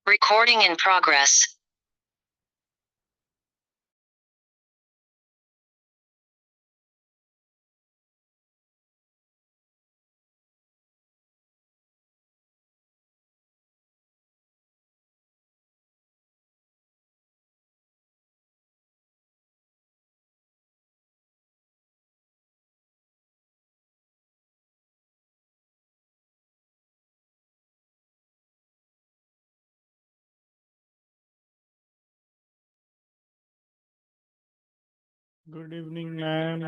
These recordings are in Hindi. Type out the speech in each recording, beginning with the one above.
Recording in progress. Good evening ma'am.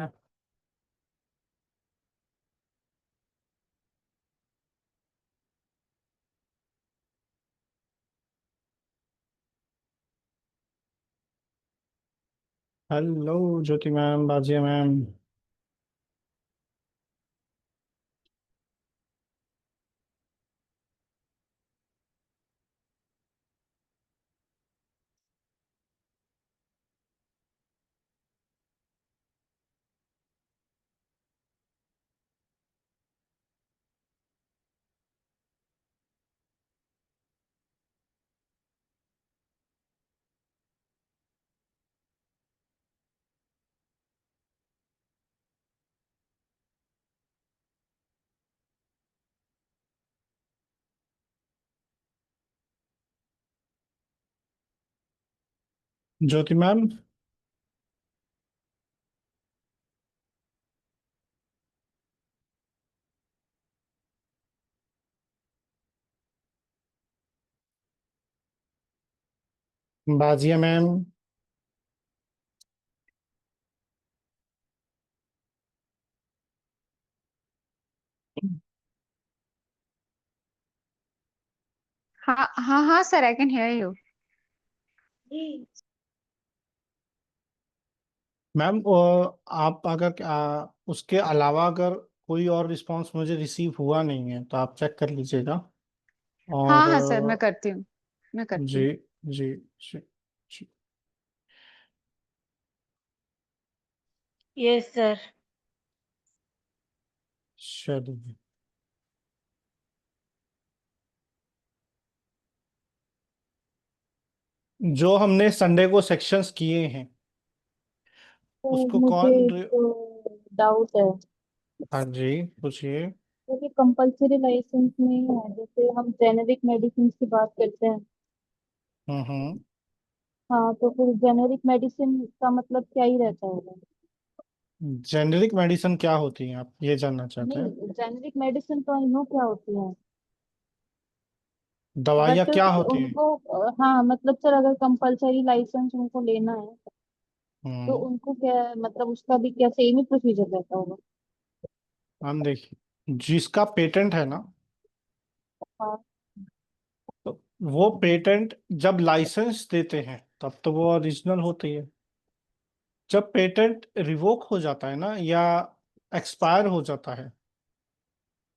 Hello Jyoti ma'am, Bajiya ma'am. Jyoti ma'am, Bajiya ma'am. हाँ हाँ हाँ sir, I can hear you. Ma'am आप अगर उसके अलावा अगर कोई और रिस्पांस मुझे रिसीव हुआ नहीं है तो आप चेक कर लीजिएगा। और हाँ हाँ सर, मैं करती हूँ, मैं करती जी हूँ। जी जी जी। Yes sir. चलिए, जो हमने संडे को सेक्शंस किए हैं तो उसको मुझे कौन एक डाउट है। हाँ जी, पूछिए। क्योंकि कंपलसरी लाइसेंस में है, जैसे हम जेनेरिक मेडिसिन की बात करते हैं। हम्म। हाँ, तो फिर जेनेरिक मेडिसिन का मतलब क्या ही रहता होगा? जेनेरिक मेडिसिन क्या होती है, आप ये जानना चाहते हैं? नहीं, जेनेरिक मेडिसिन तो आई नो क्या होती है, दवाइयाँ बट क्या होती हैं? उनको हाँ मतलब सर, अगर कंपलसरी लाइसेंस उनको लेना है तो हम्म। उनको क्या, मतलब उसका भी क्या सेम ही प्रोसीजर रहता होगा? हम देखिए, जिसका पेटेंट है ना, हाँ। तो वो पेटेंट जब लाइसेंस देते हैं तब तो वो ओरिजिनल होती है। जब पेटेंट रिवोक हो जाता है ना या एक्सपायर हो जाता है,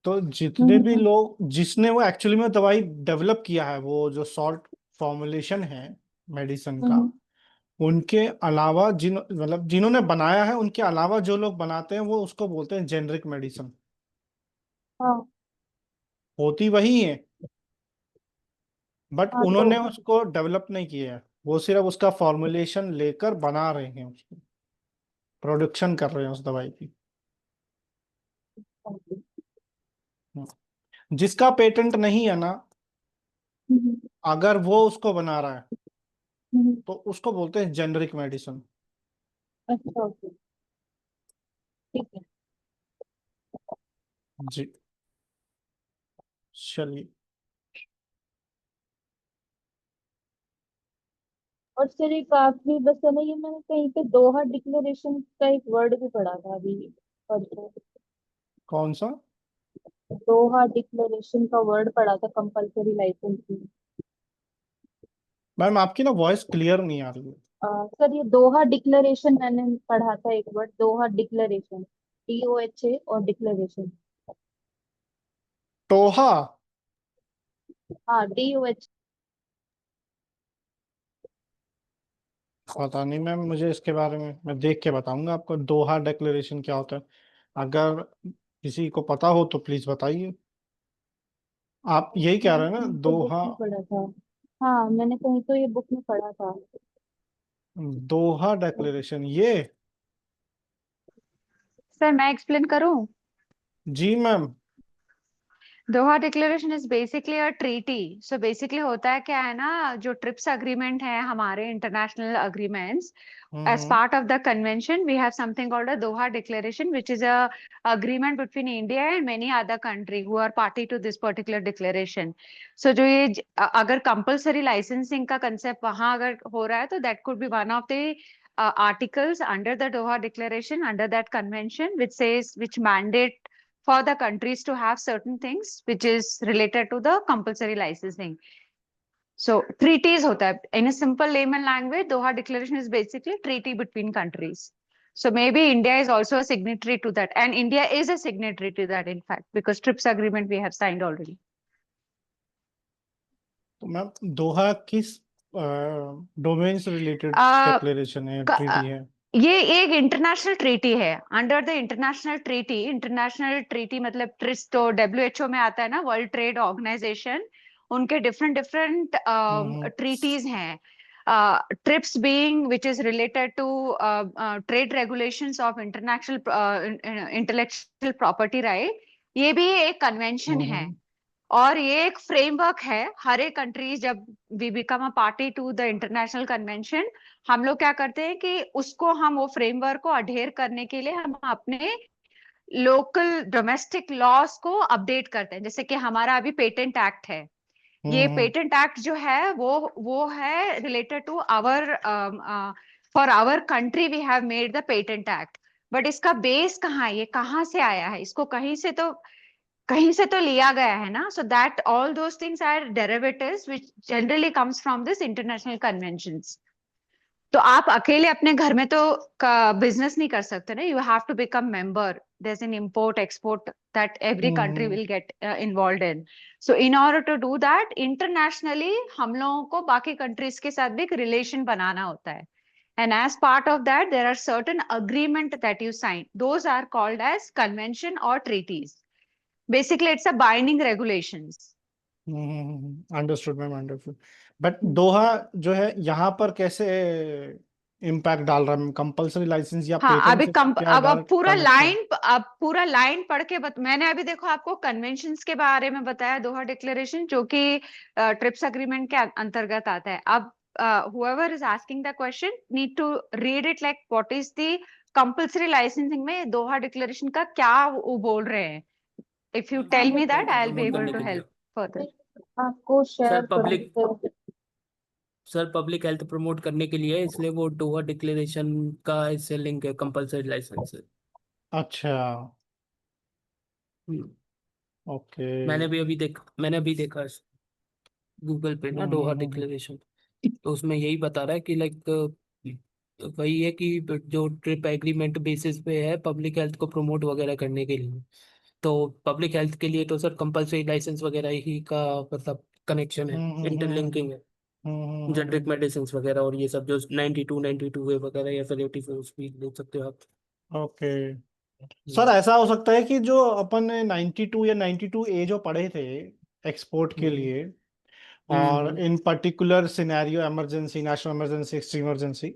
तो जितने भी हम्म। लोग जिसने वो एक्चुअली में दवाई डेवलप किया है, वो जो सॉल्ट फॉर्मुलेशन है मेडिसिन का, हम्म। उनके अलावा मतलब जिन्होंने बनाया है उनके अलावा जो लोग बनाते हैं वो उसको बोलते हैं जेनरिक मेडिसिन। हाँ। होती वही है, बट हाँ तो उन्होंने उसको डेवलप नहीं किया है। वो सिर्फ उसका फॉर्मुलेशन लेकर बना रहे हैं, उसको प्रोडक्शन कर रहे हैं उस दवाई की। जिसका पेटेंट नहीं है ना, हम्म। अगर वो उसको बना रहा है हम्म। तो उसको बोलते हैं जेनरिक मेडिसिन। अच्छा, ओके, ठीक है। जी, चलिए। और सर एक आखिरी बस है ना, ये मैंने कहीं पे दोहा डिक्लेरेशन का एक वर्ड भी पढ़ा था अभी परसों। कौन सा? दोहा डिक्लेरेशन का वर्ड पढ़ा था कंपलसरी लाइसेंस में। मैम, आपकी ना वॉइस क्लियर नहीं आ रही है। सर ये दोहा डिक्लेरेशन मैंने पढ़ा था, एक वर्ड दोहा डिक्लेरेशन, DOHA और डिक्लेरेशन। टोहा? हाँ, DOH। पता नहीं मैम, मुझे इसके बारे में मैं देख के बताऊंगा आपको दोहा डिक्लेरेशन क्या होता है। अगर किसी को पता हो तो प्लीज बताइए। आप यही कह रहे हैं ना, मैंने तो बुक दोहा? में पढ़ा था। हाँ, मैंने कहीं तो ये बुक में पढ़ा था। दोहा डिक्लेरेशन ये। सर मैं एक्सप्लेन करूं? जी ma'am. Doha declaration is basically a treaty. So basically होता है क्या है ना, जो ट्रिप्स अग्रीमेंट है हमारे international agreements, as hmm. part of the convention we have something called a Doha declaration, which is a agreement between India and many other country who are party to this particular declaration. So जो ये अगर compulsory licensing का concept वहां अगर हो रहा है तो that could be one of the articles under the Doha declaration, under that convention, which says, which mandate for the countries to have certain things which is related to the compulsory licensing. So treaties होता है, in a simple layman language, Doha Declaration is basically treaty between countries. So maybe India is also a signatory to that, and India is a signatory to that, in fact, because TRIPS agreement we have signed already. तो मैम दोहा किस डोमेन से रिलेटेड Uh, डिक्लेरेशन है, क- ट्रीटी है? ये एक इंटरनेशनल ट्रीटी है। अंडर द इंटरनेशनल ट्रीटी मतलब ट्रिस तो WHO में आता है ना, वर्ल्ड ट्रेड ऑर्गेनाइजेशन, उनके डिफरेंट डिफरेंट हम्म। ट्रीटीज हैं। TRIPS being which is related to trade regulations of international intellectual property right, ये भी एक कन्वेंशन है। और ये एक फ्रेमवर्क है, हर एक कंट्री जब we become a party to the international convention, हम लोग क्या करते हैं कि उसको हम वो फ्रेमवर्क को अडेयर करने के लिए हम अपने लोकल डोमेस्टिक लॉस को अपडेट करते हैं। जैसे कि हमारा अभी पेटेंट एक्ट है, ये हम्म। पेटेंट एक्ट जो है वो है related to our, for our country we have made the patent act. But इसका बेस कहाँ है, ये कहाँ से आया है, इसको कहीं से तो लिया गया है ना। So that all those things are derivatives which generally comes from this international conventions. तो आप अकेले अपने घर में तो बिजनेस नहीं कर सकते ना, you have to become member, there's an import export that every country hmm. will get involved in. So in order to do that internationally हम लोगों को बाकी कंट्रीज के साथ भी एक रिलेशन बनाना होता है, and as part of that there are certain agreement that you sign, those are called as convention or treaties. Basically it's a binding regulations. Understood ma'am, understood. But Doha जो है यहाँ पर कैसे इम्पैक्ट डाल रहा है? कंपल्सरी लाइसेंस या हाँ पेटेंट अभी से क्या अब डायरेक्ट पूरा कनेक्ट है? लाइन, अब पूरा लाइन पढ़ के मैंने अभी देखो आपको कन्वेंशंस के बारे में बताया, दोहा डिक्लेरेशन जो कि ट्रिप्स अग्रीमेंट के अंतर्गत आता है। अब whoever is asking the question need to read it like what is the compulsory licensing में दोहा डिक्लेरेशन का क्या वो बोल रहे हैं। If you हाँ, tell मैं me that health I'll be promote able करने to के लिए। help further. आपको शेयर सर पब्लिक करूंगी। सर पब्लिक हेल्थ प्रमोट करने के लिए, इसलिए वो दोहा डिक्लेरेशन का इससे लिंक है कंपलसरी लाइसेंस से। अच्छा। हम्म, ओके। मैंने अभी देखा गूगल पे ना दोहा हम्म। डिक्लेरेशन, तो उसमें यही बता रहा है कि लाइक वही है कि जो ट्रिप एग्रीमेंट बेसिस पे है पब्लिक हेल्थ को प्रमोट वगैरह करने के लिए। तो पब्लिक हेल्थ के लिए तो सर कंपलसरी लाइसेंस वगैरह ही का मतलब कनेक्शन है, इंटरलिंकिंग है। जेनरिक मेडिसिन वगैरह और ये सब जो 92 है वगैरह, या फिर 84 भी ले सकते हो आप। ओके। सर हम्म, ऐसा हो सकता है कि जो अपन ने 92 या 92A जो पढ़े थे एक्सपोर्ट के हम्म, लिए, और hmm, in particular scenario, emergency, national emergency, extreme emergency,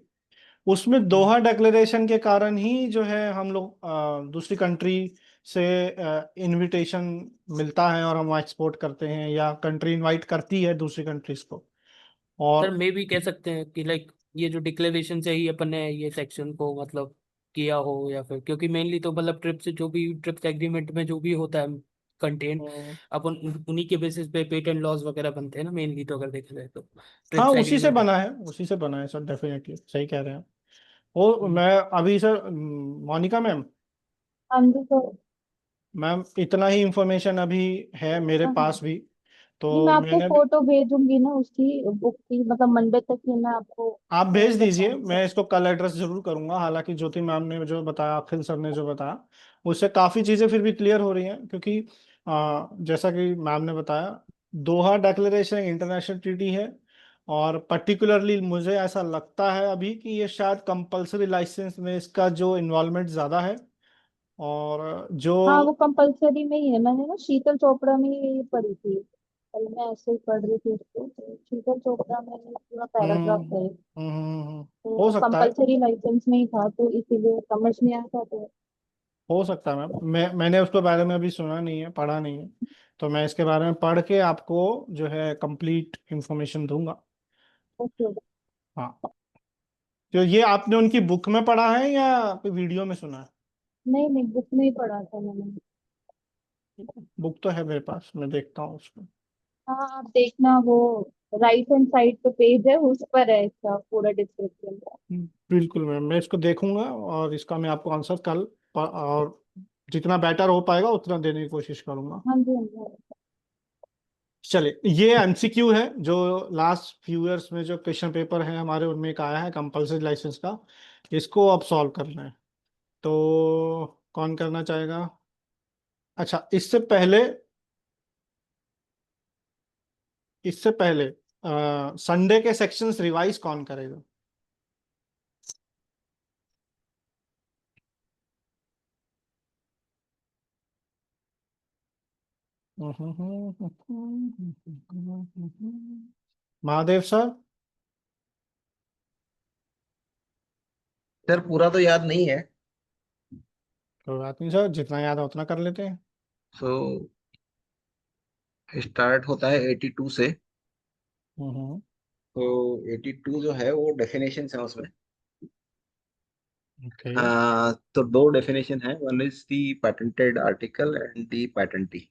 उसमें हम्म। दोहा डिक्लेरेशन के कारण ही जो है हम लोग दूसरी कंट्री से इनविटेशन मिलता है और हम एक्सपोर्ट करते हैं, या कंट्री इनवाइट करती है दूसरी कंट्रीज को। सर और मे भी कह सकते हैं कि लाइक ये जो डिक्लेरेशन से ही अपन ने ये सेक्शन को मतलब किया हो, या फिर क्योंकि मेनली तो मतलब ट्रिप से जो भी ट्रिप्स एग्रीमेंट में जो भी होता है कंटेंट, अपन उन्हीं के बेसिस पे पेटेंट लॉज वगैरह बनते हैं ना मेनली, तो अगर देखा जाए तो हाँ, ट्रिप्स उसी से एग्रीमेंट। बना है, उसी से बना है सर, डेफिनेटली सही कह रहे हैं। वो मैं अभी सर, मोनिका मैम, हाँ जी सर। मैम इतना ही इंफॉर्मेशन अभी है मेरे हाँ हाँ पास भी। जी, मैं तो आपको मैंने भी, फोटो भेजूंगी ना उसकी बुक की, मतलब मंडे तक ही मैं आपको आप भेज दीजिए, बताऊंगी। मैं इसको कल एड्रेस जरूर करूंगा। हालांकि ज्योति मैम ने जो बताया, अखिल सर ने जो बताया, उससे काफ़ी चीज़ें फिर भी क्लियर हो रही हैं। क्योंकि जैसा कि मैम ने बताया, दोहा डिक्लेरेशन इंटरनेशनल ट्रीटी है, और पर्टिकुलरली मुझे ऐसा लगता है अभी कि ये शायद कंपलसरी लाइसेंस में इसका जो इन्वॉल्वमेंट ज़्यादा है। और जो हाँ, वो कंपलसरी में ही है, मैंने ना शीतल चोपड़ा में ये पढ़ी थी। कल मैं ऐसे ही पढ़ रही थी उसको, तो शीतल चोपड़ा में पूरा पैराग्राफ हम्म है। तो हो वो सकता है। कंपलसरी लाइसेंस में ही था, तो इसीलिए समझ नहीं आया था। तो हो सकता है मैम, मैंने उसके बारे में अभी सुना नहीं है, पढ़ा नहीं है। तो मैं इसके बारे में पढ़ के आपको जो है कंप्लीट इंफॉर्मेशन दूंगा। ओके। हाँ। तो ये आपने उनकी बुक में पढ़ा है या कोई वीडियो में सुना है? नहीं नहीं, बुक में ही पढ़ा था मैंने। बुक तो है मेरे पास, मैं देखता हूँ उसको। हाँ आप देखना, वो राइट हैंड साइड पे पेज है, उस पर है इसका पूरा डिस्क्रिप्शन। बिल्कुल मैम, मैं इसको देखूंगा और इसका मैं आपको आंसर कल और जितना बेटर हो पाएगा उतना देने की कोशिश करूंगा। हाँ जी, हाँ जी, हाँ जी। चलिए, ये एमसीक्यू है जो लास्ट फ्यू इयर्स में जो क्वेश्चन पेपर है हमारे, उनमें एक आया है कंपल्सरी लाइसेंस का। इसको अब सॉल्व करना है। तो कौन करना चाहेगा? अच्छा, इससे पहले संडे के सेक्शंस रिवाइज कौन करेगा? महादेव सर। सर पूरा तो याद नहीं है। कोई बात नहीं सर, जितना याद है उतना कर लेते हैं। सो स्टार्ट होता है 82 से। तो 82 जो है वो डेफिनेशन है उसमें। ओके। तो दो डेफिनेशन है, one is the patented article and the patentee.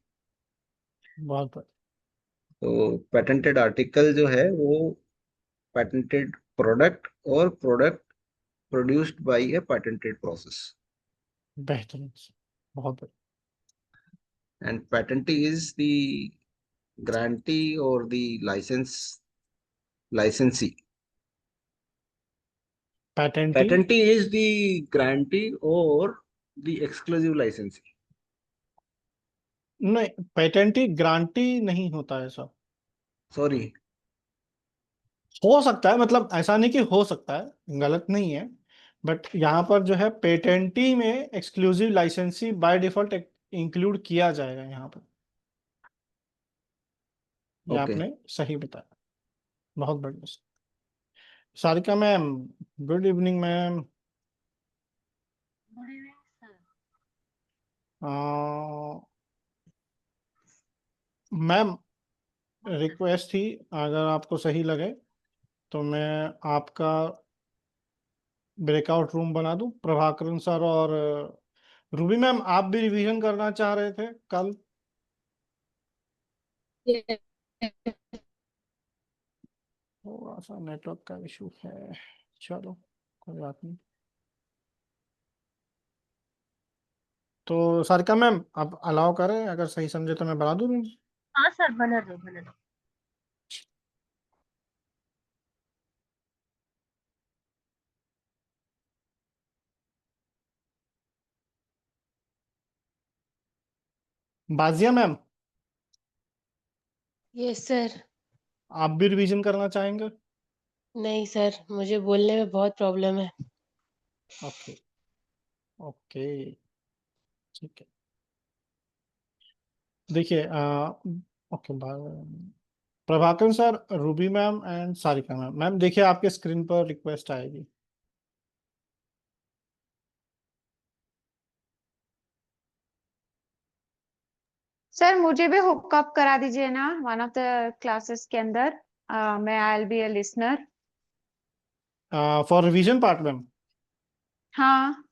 बहुत बढ़िया। तो पेटेंटेड आर्टिकल जो है वो पेटेंटेड प्रोडक्ट और product produced by a patented process. बेहतरीन सर, बहुत बढ़िया। And patentee is the grantee or the licensee. Patentee. Patentee is the grantee or the exclusive licensee. नहीं, पेटेंटी ग्रांटी नहीं होता है सर। Sorry. हो सकता है, मतलब ऐसा नहीं कि हो सकता है, गलत नहीं है। बट यहाँ पर जो है पेटेंटी में एक्सक्लूसिव लाइसेंसी बाय डिफॉल्ट इंक्लूड किया जाएगा यहाँ पर। ये Okay. आपने सही बताया। बहुत बढ़िया sir. Sarika ma'am, good evening ma'am. Ma'am, request थी, अगर आपको सही लगे तो मैं आपका ब्रेकआउट रूम बना दूं, प्रभाकरन सर और रूबी मैम, आप भी रिवीजन करना चाह रहे थे कल। थोड़ा सा नेटवर्क का इशू है, चलो कोई बात नहीं। तो सारिका मैम, आप अलाउ करें, अगर सही समझे तो मैं बना दूं room? हाँ सर, बना दो बना दो। बाजिया मैम, यस सर। आप भी रिवीजन करना चाहेंगे? नहीं सर, मुझे बोलने में बहुत प्रॉब्लम है। ओके। ओके, ठीक है। देखिए, okay, Prabhakar sir, Ruby ma'am and Sarika ma'am, ma'am देखिए आपके स्क्रीन पर रिक्वेस्ट आएगी। सर मुझे भी हुकअप करा दीजिए ना वन ऑफ द क्लासेस के अंदर। मैं I will be a listener. For revision part ma'am. हाँ।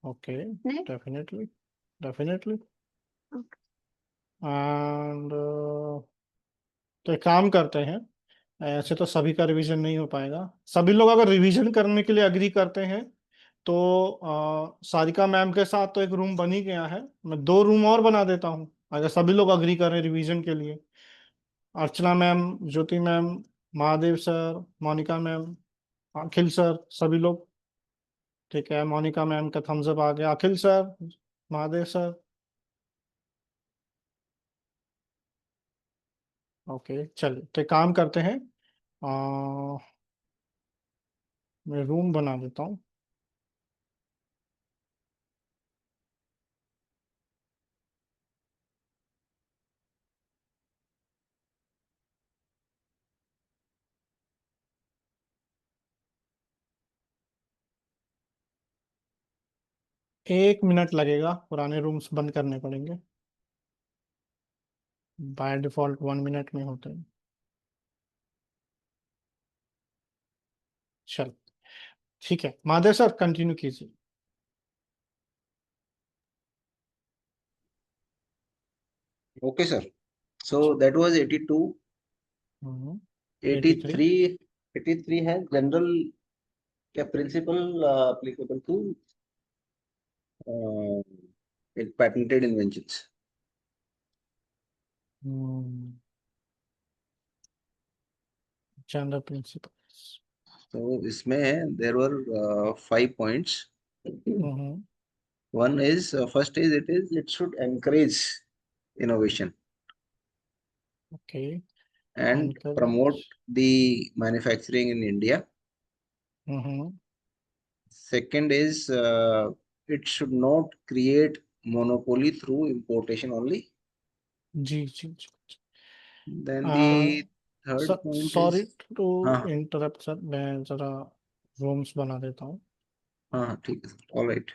ओके, नहीं। Definitely, definitely. एंड तो एक काम करते हैं, ऐसे तो सभी का रिवीजन नहीं हो पाएगा। सभी लोग अगर रिवीजन करने के लिए अग्री करते हैं तो सारिका मैम के साथ तो एक रूम बन ही गया है, मैं दो रूम और बना देता हूँ अगर सभी लोग अग्री करें रिवीजन के लिए। Archana ma'am, Jyoti ma'am, Mahadev sir, Monika ma'am, Akhil sir, सभी लोग। ठीक है, मोनिका मैम का थम्स अप आ गया। Akhil sir, Mahadev sir. Okay, चलिए तो एक काम करते हैं, आ, मैं रूम बना देता हूँ। 1 मिनट लगेगा, पुराने रूम्स बंद करने पड़ेंगे। बाय डिफॉल्ट 1 मिनट में होते हैं। चल ठीक है, महादेव सर कंटिन्यू कीजिए। Okay, sir. So that was 82. 83। 83. 83 has general principle applicable to patented inventions. General principles. So इसमें there were 5 points. One is first is it should encourage innovation okay. and promote the manufacturing in India. Second is it should not create monopoly through importation only. जी जी जी। Then the third sir point sorry is to हाँ इंटरप्ट सर, मैं जरा रूम्स बना देता हूँ। हाँ ठीक है सर, all right.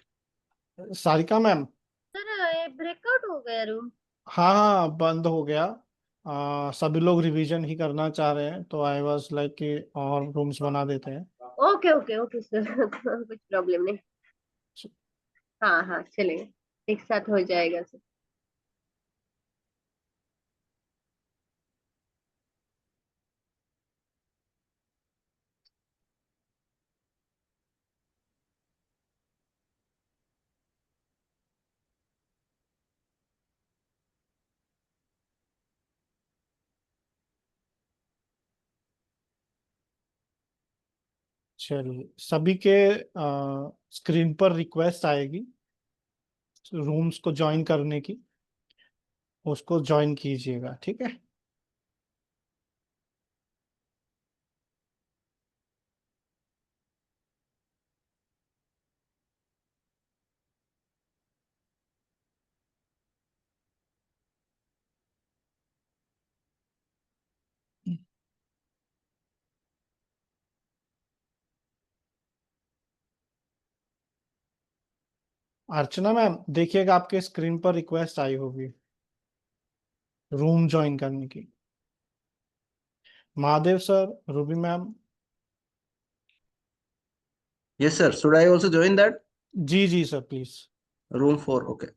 Sarika ma'am. Sir ये ब्रेकआउट हो गया रूम? हाँ हाँ बंद हो गया। सभी लोग रिवीजन ही करना चाह रहे हैं, तो आई वाज लाइक कि और रूम्स बना देते हैं। ओके ओके ओके सर कुछ प्रॉब्लम नहीं। हाँ हाँ चलेगा, एक साथ हो जाएगा सर। चलिए, सभी के स्क्रीन पर रिक्वेस्ट आएगी रूम्स को ज्वाइन करने की, उसको ज्वाइन कीजिएगा, ठीक है। अर्चना मैम देखिएगा, आपके स्क्रीन पर रिक्वेस्ट आई होगी रूम ज्वाइन करने की। Mahadev sir, Ruby ma'am. Yes sir, should I also join that? जी जी sir please. Room 4, okay.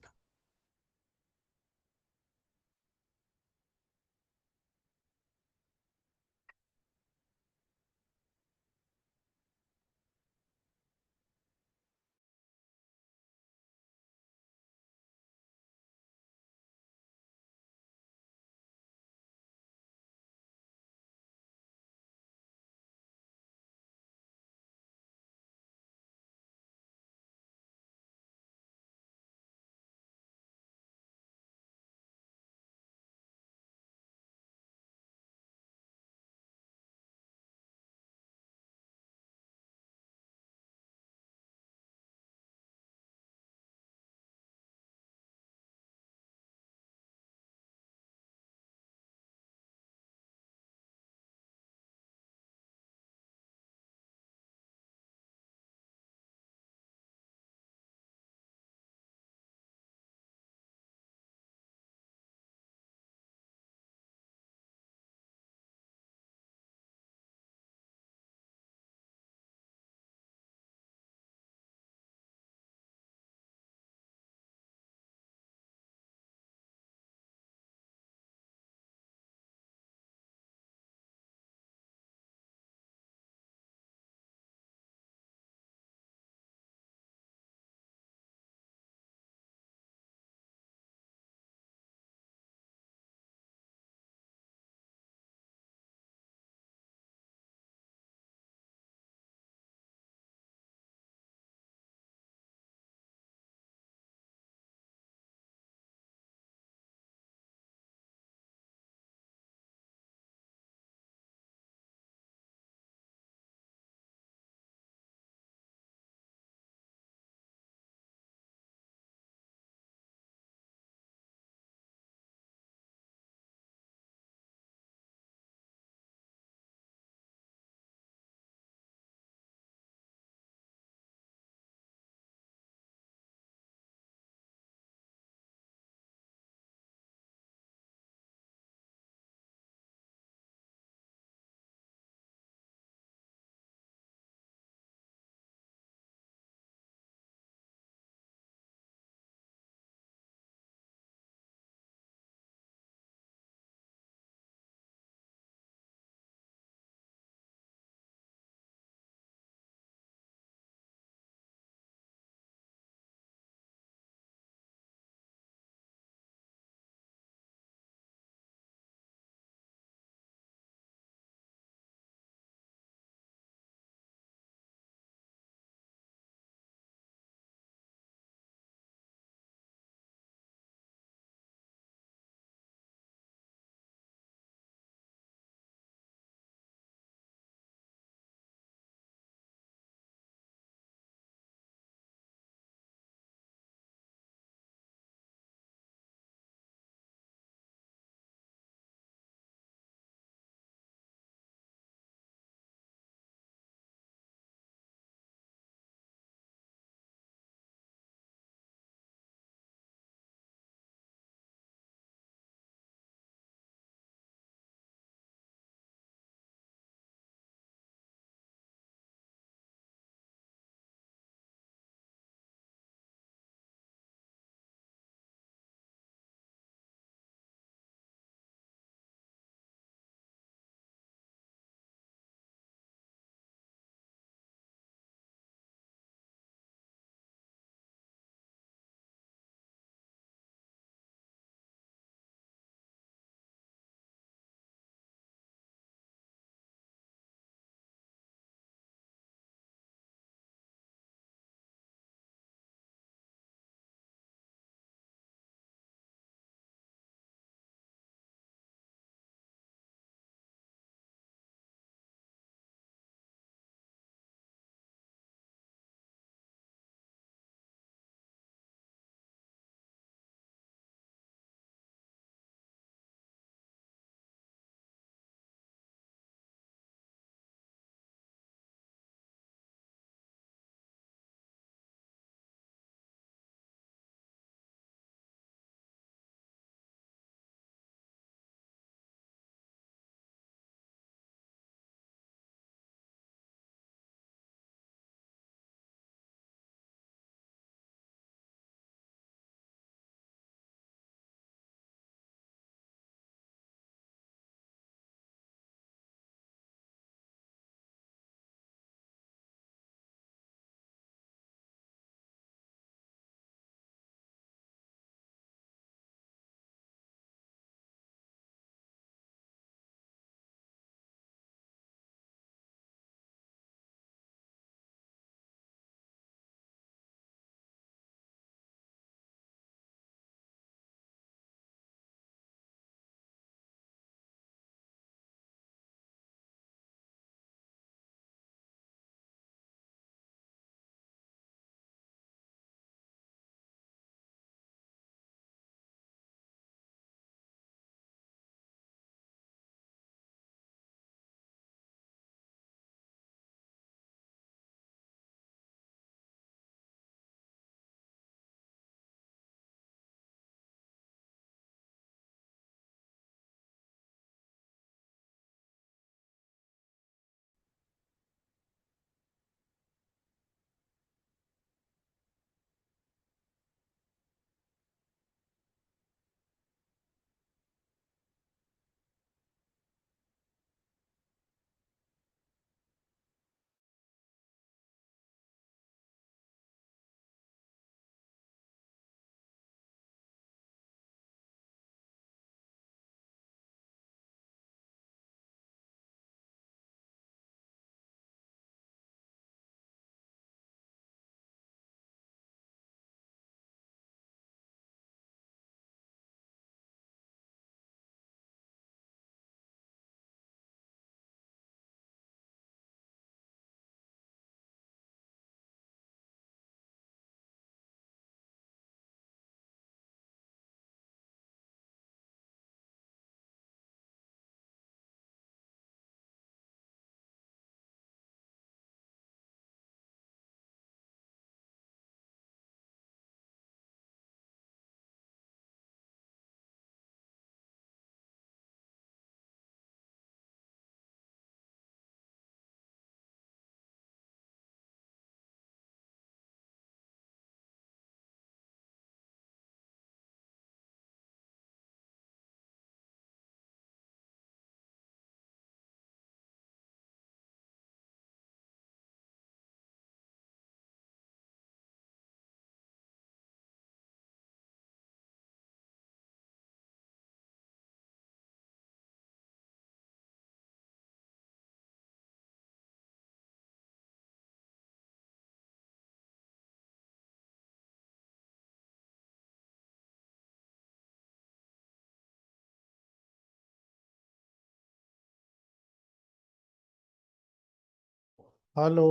Hello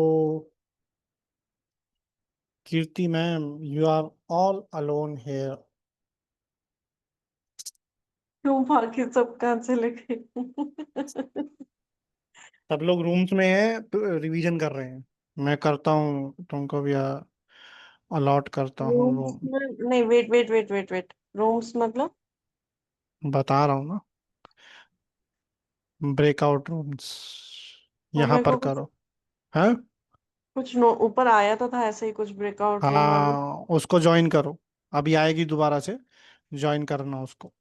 Kirti ma'am, you are all alone here. क्यों बाकी सब कहाँ चले गए? सब लोग रूम्स में हैं तो रिवीजन कर रहे हैं। मैं करता हूँ, तुमको भी अलॉट करता हूँ रूम्स रूम। में नहीं, wait wait wait wait wait, rooms मतलब? बता रहा हूँ ना, ब्रेकआउट रूम्स वो यहाँ मेरे पर को कुछ करो। है, कुछ नो ऊपर आया तो था ऐसे ही कुछ ब्रेकआउट रूम वाला। हाँ उसको ज्वाइन करो। अभी आएगी दोबारा से, ज्वाइन करना उसको।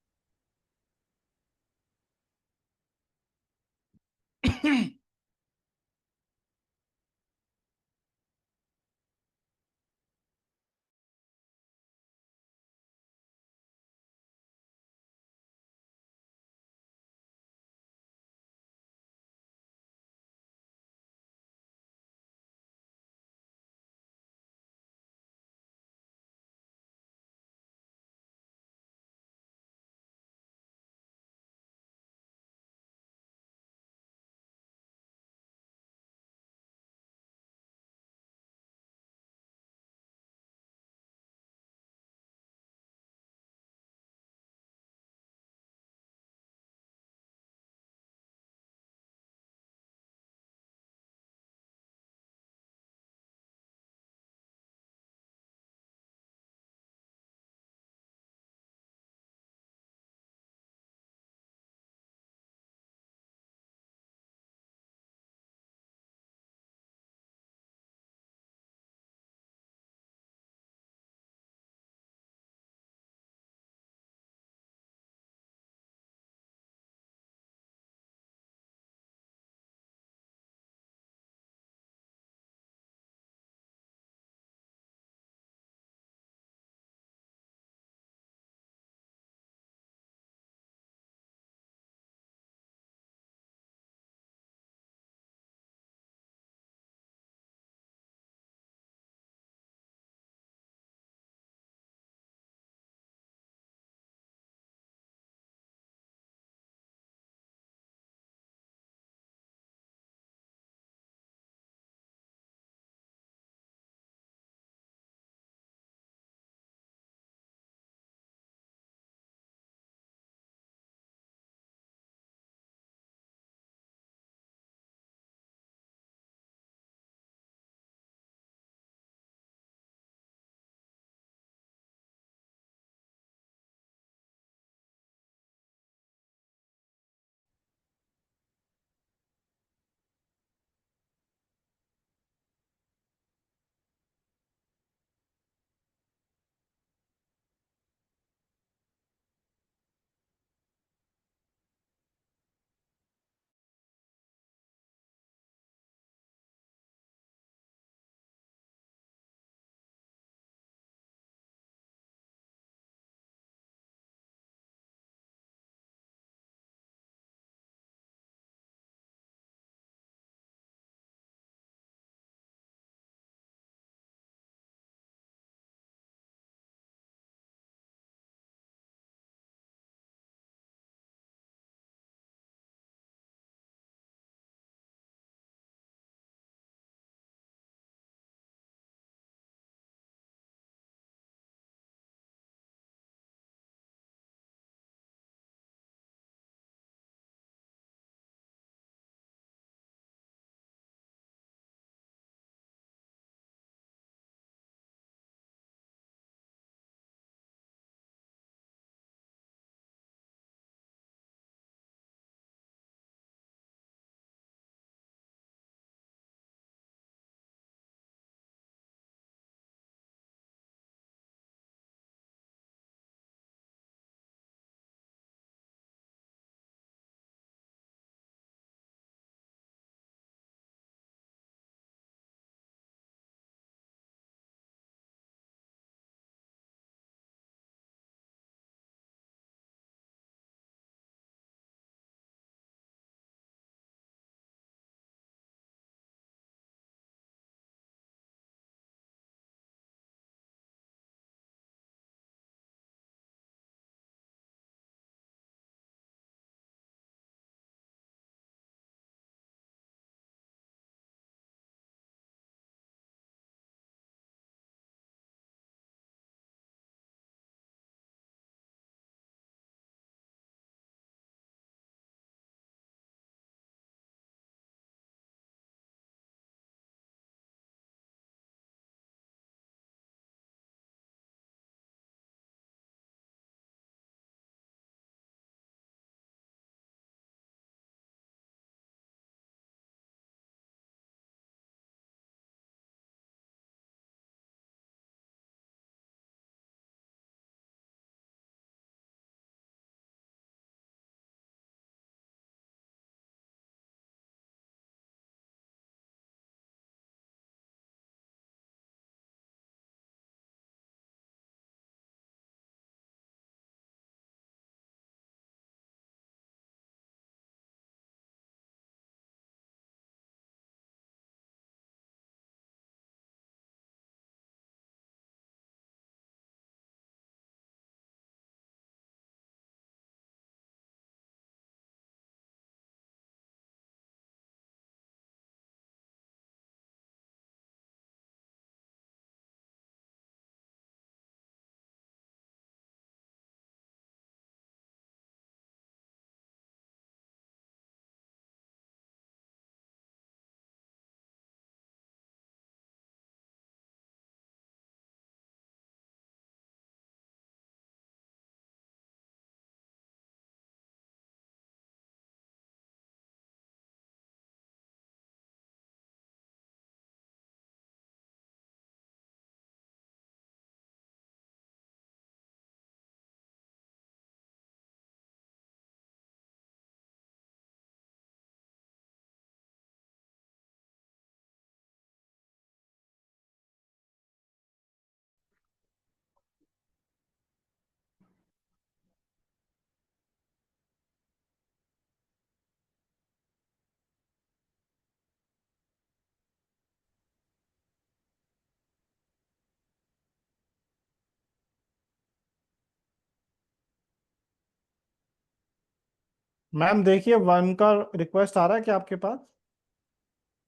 मैम देखिए 1 का रिक्वेस्ट आ रहा है क्या आपके पास?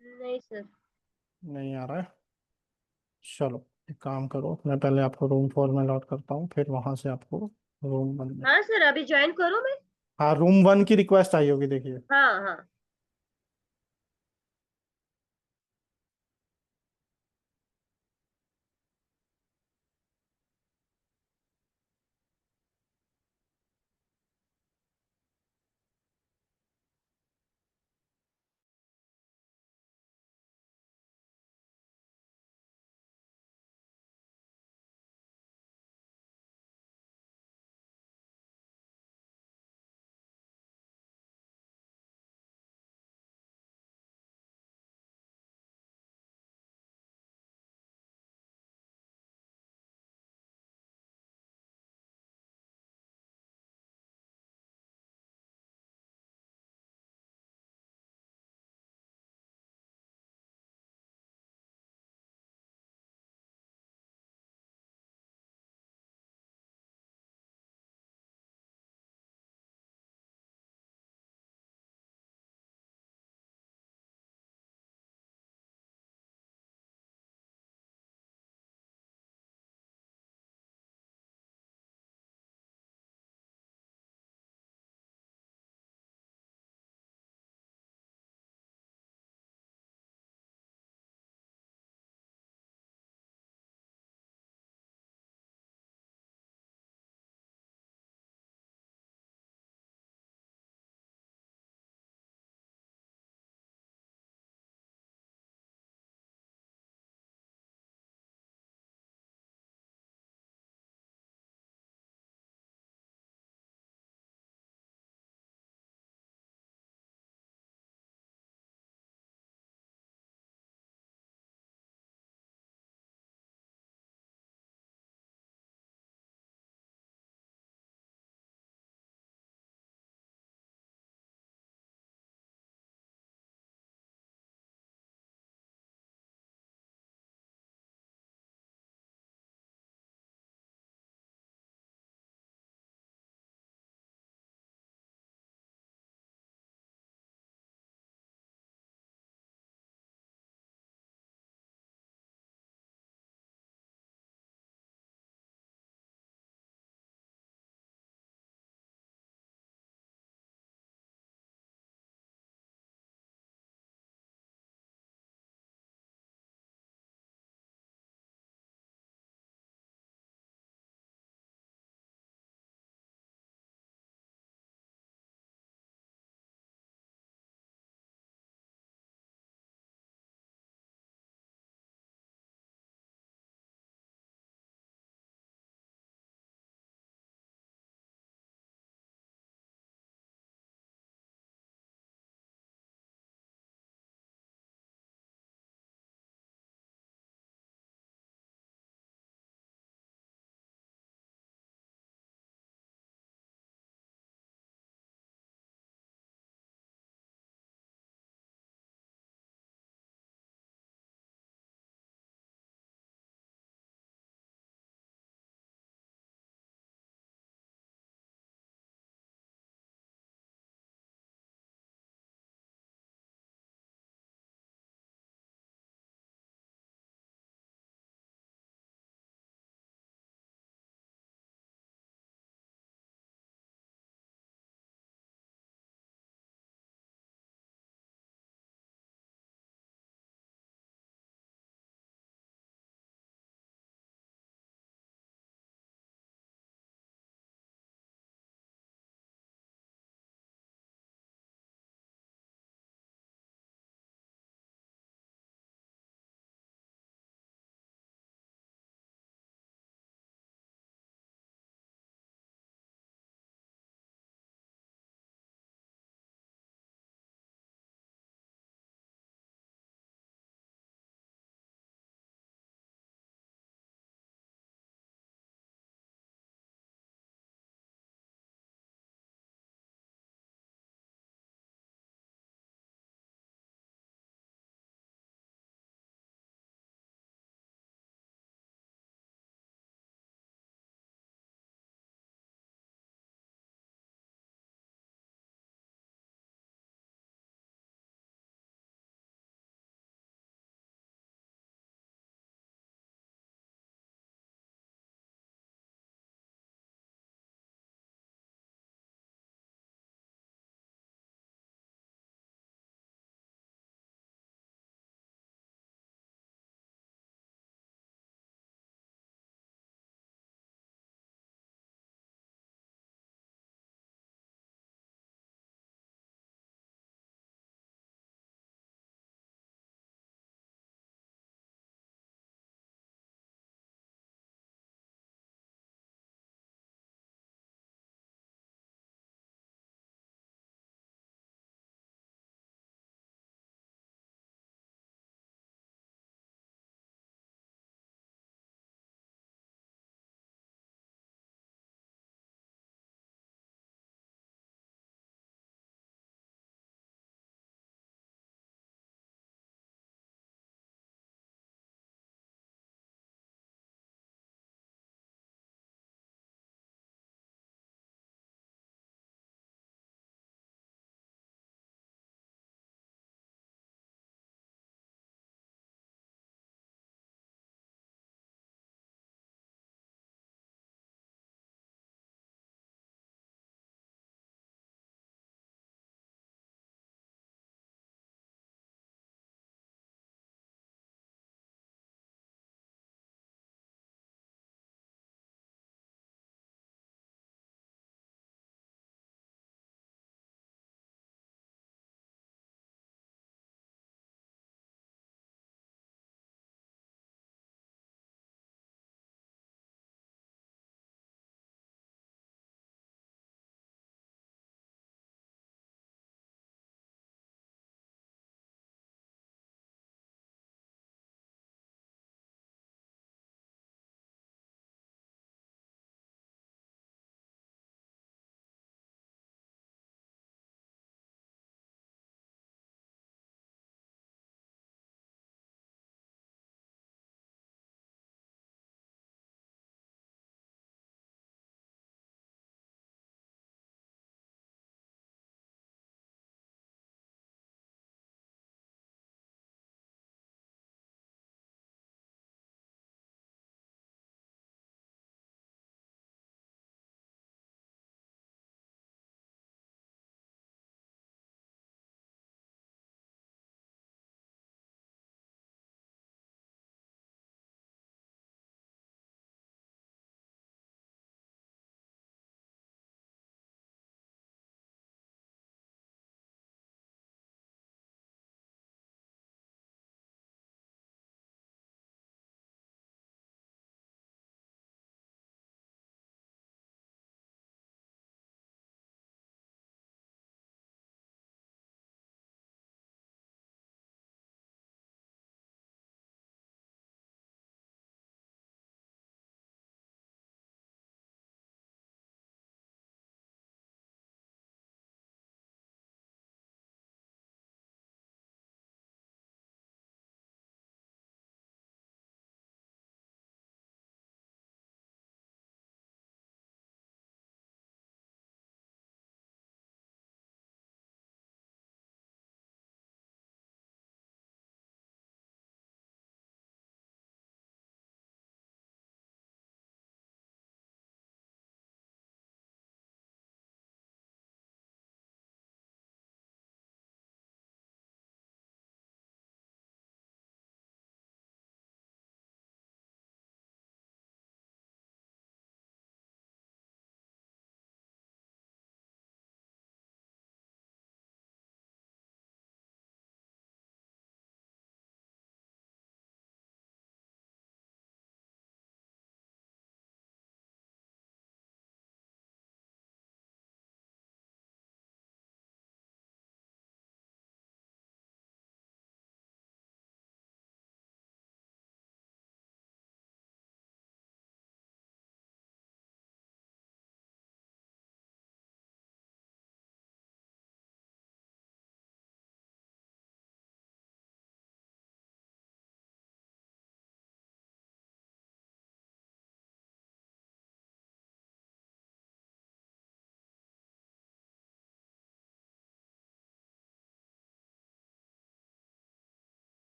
नहीं सर। नहीं आ रहा है। चलो एक काम करो, मैं पहले आपको रूम 4 में लॉट करता हूँ, फिर वहां से आपको रूम 1 में। हाँ सर, अभी ज्वाइन करूँ मैं? हाँ रूम 1 की रिक्वेस्ट आई होगी, देखिए। हाँ हाँ।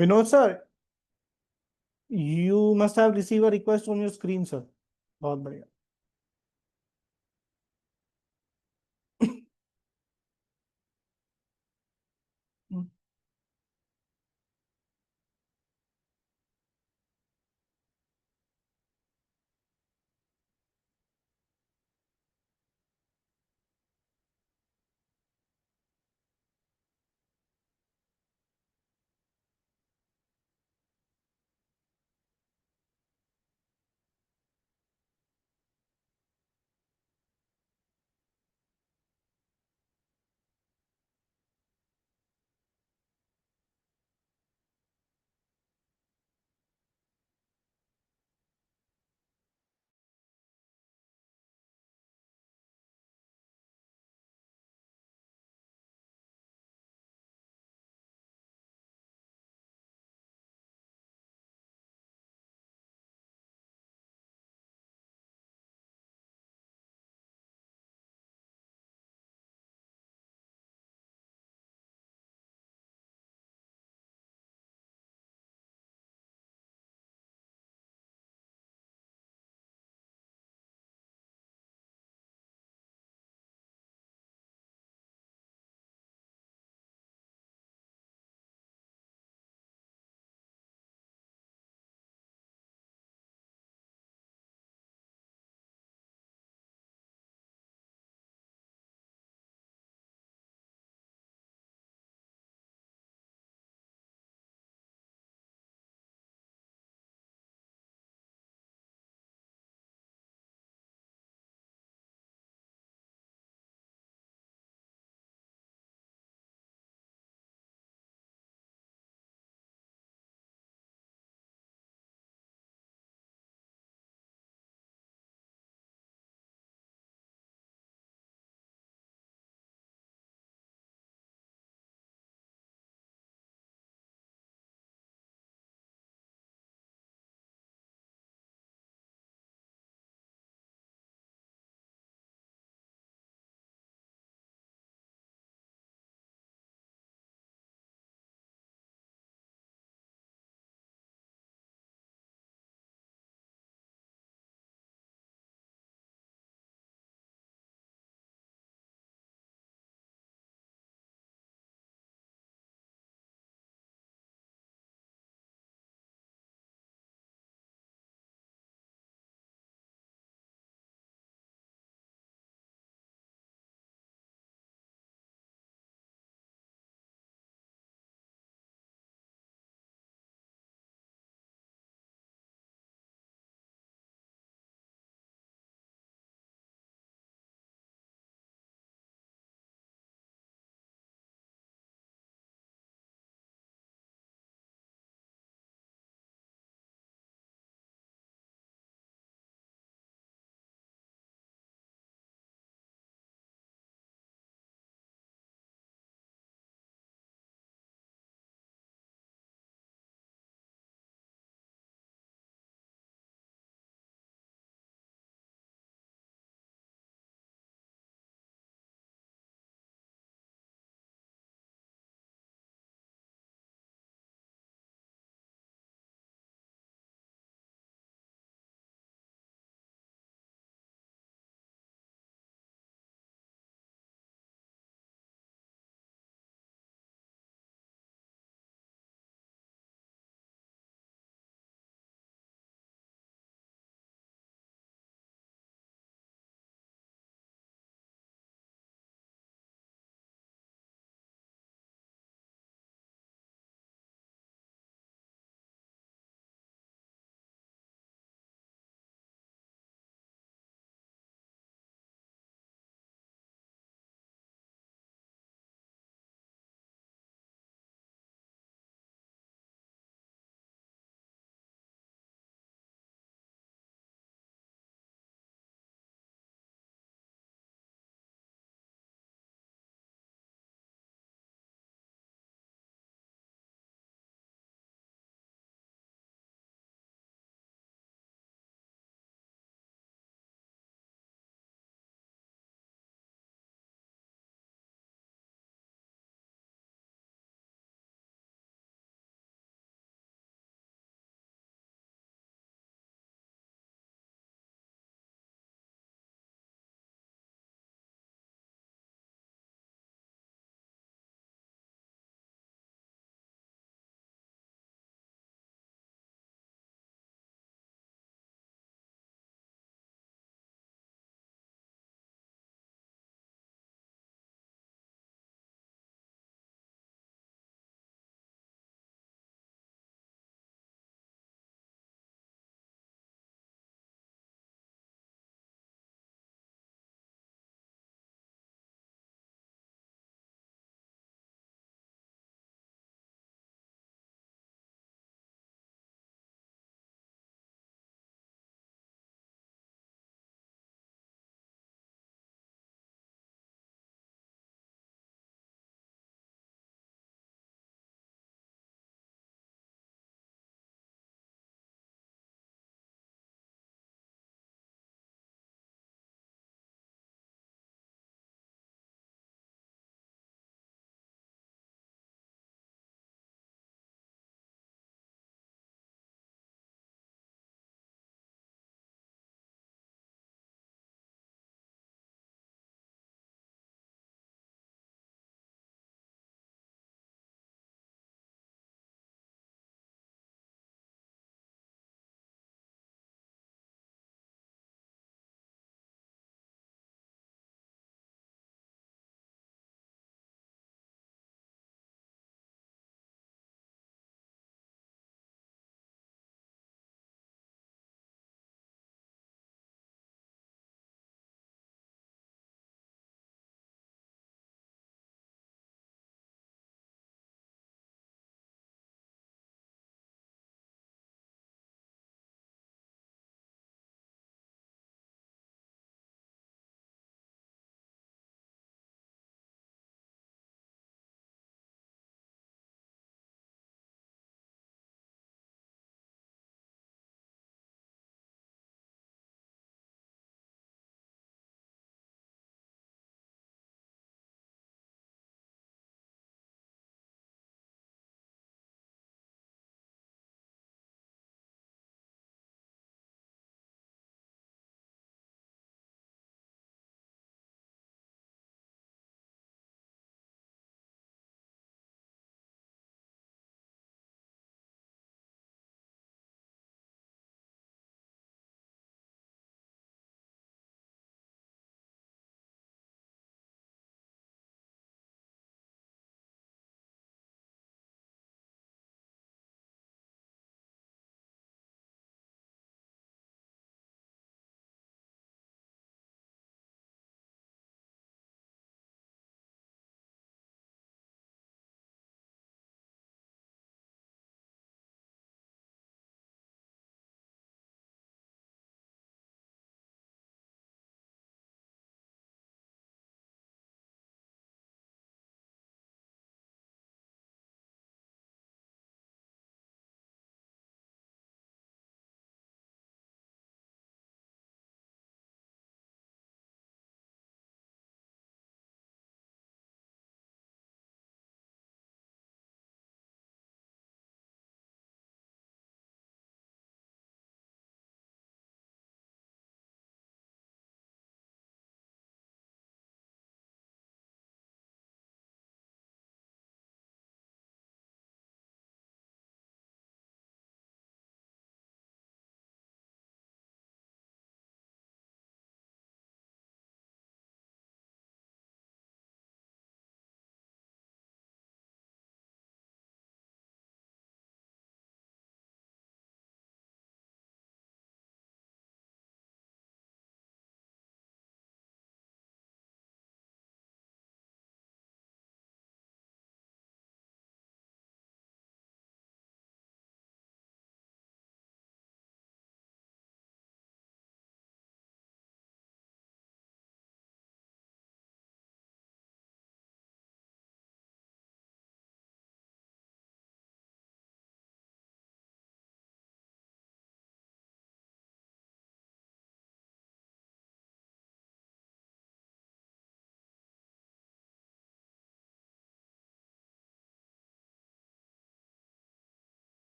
Vinod sir, you must have received a request on your screen, sir. बहुत बढ़िया.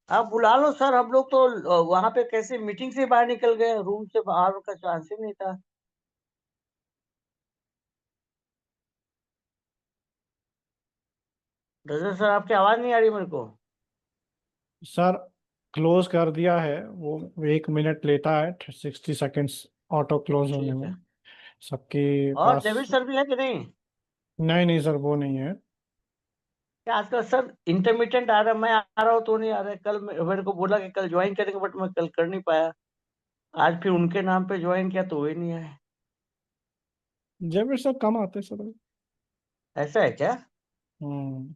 आप बुला लो सर, हम लोग तो वहां पे कैसे मीटिंग से बाहर निकल गए, रूम से बाहर का चांस ही नहीं था। रजत सर आपकी आवाज नहीं आ रही मेरे को। सर क्लोज कर दिया है, वो 1 मिनट लेता है, 60 सेकेंड्स ऑटो क्लोज होने ठीक है। में सबके और पास। डेविड सर भी है कि नहीं? नहीं नहीं सर, वो नहीं है। क्या आजकल सर इंटरमीडिएट आ रहा है, मैं आ रहा हूँ तो नहीं आ रहा है। कल मेरे को बोला कि कल ज्वाइन करेंगे, बट मैं कल कर नहीं पाया। आज फिर उनके नाम पे ज्वाइन किया तो वही नहीं आए। जब सर कम आते सर। ऐसा है क्या? हम्म।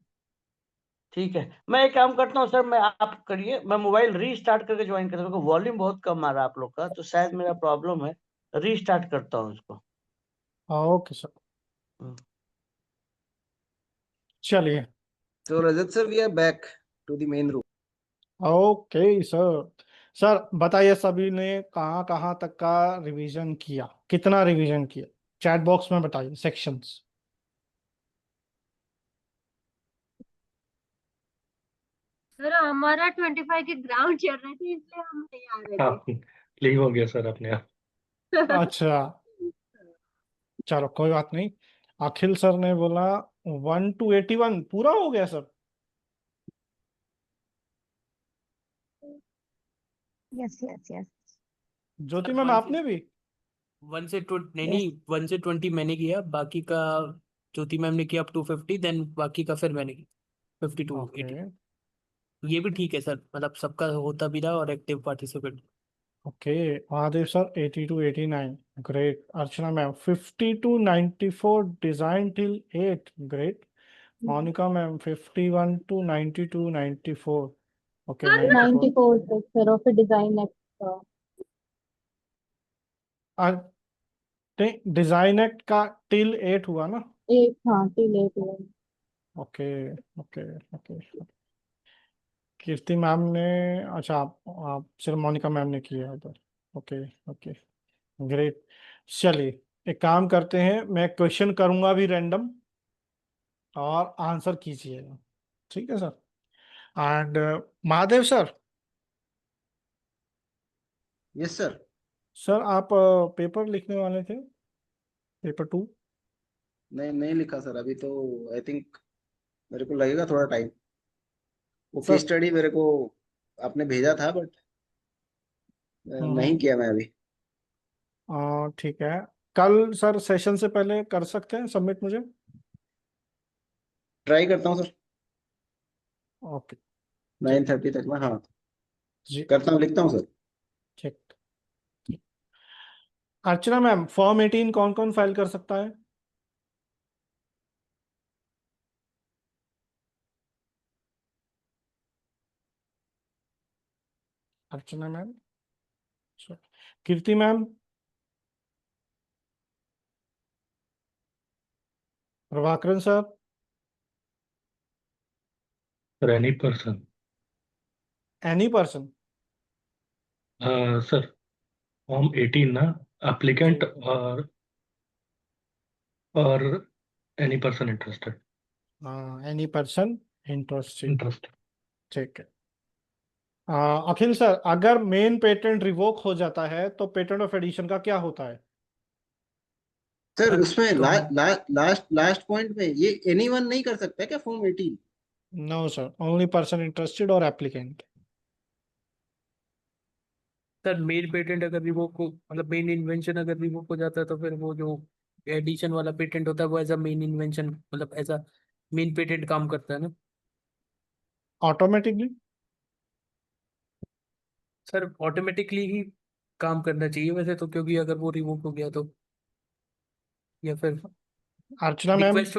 ठीक है, मैं एक काम करता हूँ सर, मैं आप करिए, मैं मोबाइल रीस्टार्ट करके ज्वाइन करता हूँ। वॉल्यूम बहुत कम आ रहा है आप लोग का, तो शायद मेरा प्रॉब्लम है। रीस्टार्ट करता हूँ उसको। हाँ ओके सर, हम्म। चलिए। So Rajat sir, we are back to the main room. Okay sir. Sir बताइए, सभी ने कहाँ कहाँ तक का रिवीजन किया, कितना रिवीजन किया? चैट बॉक्स में बताइए सेक्शंस। सर हमारा 25 के ग्राउंड चल रहे थे इसलिए हम नहीं आ रहे हाँ, थे। लीव हो गया सर अपने आप। अच्छा, चलो कोई बात नहीं। अखिल सर ने बोला 1 to 81 पूरा हो गया सर। Yes, yes, yes. ज्योति सर मैम 1 से आपने भी? 1 से 20 नहीं Yes. नहीं 1 से 20 मैंने किया, बाकी का ज्योति मैम ने किया अप टू 50, देन बाकी का फिर मैंने किया 52 ओके 80। ये भी ठीक है सर, मतलब सबका होता भी रहा और active participant. Okay. Mahadev sir 80 to 89 great. Archana ma'am 50 to 94 design till 8 great. Monika ma'am 51 to 92 94 okay 94। 94 तक सर, और फिर डिजाइन नेक्स्ट का डिजाइन एक्ट का टिल 8 हुआ ना? एक, हाँ टिल 8 हुआ। Okay okay okay. Kirti ma'am ने, अच्छा आप सिर्फ मोनिका मैम ने किया है उधर। Okay okay great. चलिए एक काम करते हैं, मैं क्वेश्चन करूंगा भी रैंडम, और आंसर कीजिएगा, ठीक है sir? And Mahadev sir, Yes sir. Sir आप पेपर लिखने वाले थे, पेपर 2? नहीं नहीं लिखा सर अभी तो। आई थिंक मेरे को लगेगा थोड़ा टाइम। वो केस सर स्टडी मेरे को आपने भेजा था, बट नहीं किया मैं अभी। ठीक है। कल सर सेशन से पहले कर सकते हैं सबमिट मुझे? ट्राई करता हूँ सर, ओके 9:30 तक में। हाँ जी, करता हूँ, लिखता हूँ सर। ठीक। अर्चना मैम फॉर्म 18 कौन कौन फाइल कर सकता है? Archana ma'am, Kirti ma'am, Prabhakaran sir, sir any person. Any person? Sir form 18 ना, एप्लीकेंट और एनी पर्सन इंटरेस्टेड। हाँ एनी पर्सन इंटरेस्टेड, इंटरेस्टेड। ठीक है। अखिल सर, अगर मेन पेटेंट रिवोक हो जाता है तो पेटेंट ऑफ एडिशन का क्या होता है? सर सर उसमें तो लास्ट पॉइंट में ये एनीवन नहीं कर सकता क्या form 18? No sir, only person interested और एप्लीकेंट। सर मेन पेटेंट अगर रिवोक हो, मतलब मेन इन्वेंशन अगर रिवोक हो जाता है, तो फिर वो जो एडिशन वाला पेटेंट होता है वो एज अ मेन इन्वेंशन, मतलब एज अ मेन पेटेंट काम करता है ना। ऑटोमेटिकली? सर ऑटोमेटिकली ही काम करना चाहिए वैसे तो, क्योंकि अगर वो रिवोक हो गया तो, या फिर अर्चना मैम? रिक्वेस्ट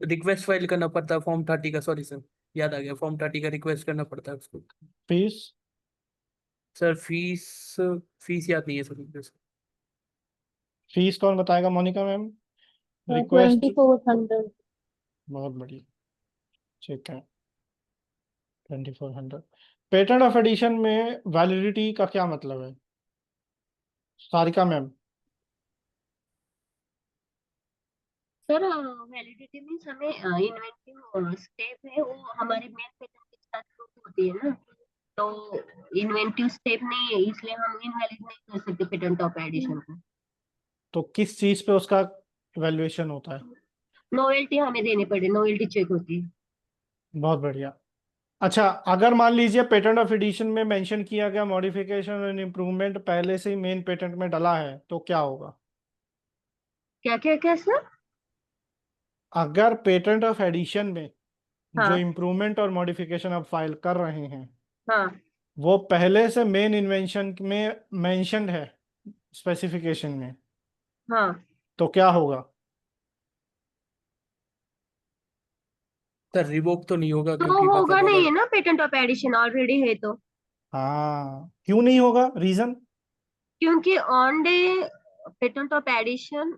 रिक्वेस्ट फाइल करना पड़ता है फॉर्म 30 का। सॉरी सर, याद आ गया, फॉर्म 30 का रिक्वेस्ट करना पड़ता है उसको। फीस? सर फीस फीस याद नहीं है सर मुझे। फीस कौन बताएगा? मोनिका मैम? रिक्वेस्ट? 2400। बहुत बढ़िया, ठीक है 2400। पेटेंट ऑफ एडिशन में वैलिडिटी का क्या मतलब है? Sarika ma'am? Sir validity means हमें इन्वेंटिव स्टेप है वो हमारे मेन पेटेंट के साथ शुरू होती है ना। तो इन्वेंटिव स्टेप नहीं है, इसलिए हम इनवैलिड नहीं कर सकते पेटेंट ऑफ एडिशन को। तो किस चीज पे उसका वैल्यूएशन होता है? नोवेल्टी हमें देनी पड़े, नोवेल्टी चेक होती है। बहुत बढ़िया। अच्छा, अगर मान लीजिए पेटेंट ऑफ एडिशन में मेंशन किया गया मॉडिफिकेशन एंड इम्प्रूवमेंट पहले से ही मेन पेटेंट में डला है तो क्या होगा? क्या क्या क्या सर? अगर पेटेंट ऑफ एडिशन में जो हाँ इम्प्रूवमेंट और मॉडिफिकेशन आप फाइल कर रहे हैं हाँ वो पहले से मेन इन्वेंशन में मेंशन्ड है स्पेसिफिकेशन में, हाँ। तो क्या होगा? सर रिवोक तो नहीं होगा तो क्योंकि होगा मतलब नहीं अगर है ना, पेटेंट ऑफ एडिशन ऑलरेडी है तो। हाँ, क्यों नहीं होगा? रीजन? क्योंकि on the patent of addition,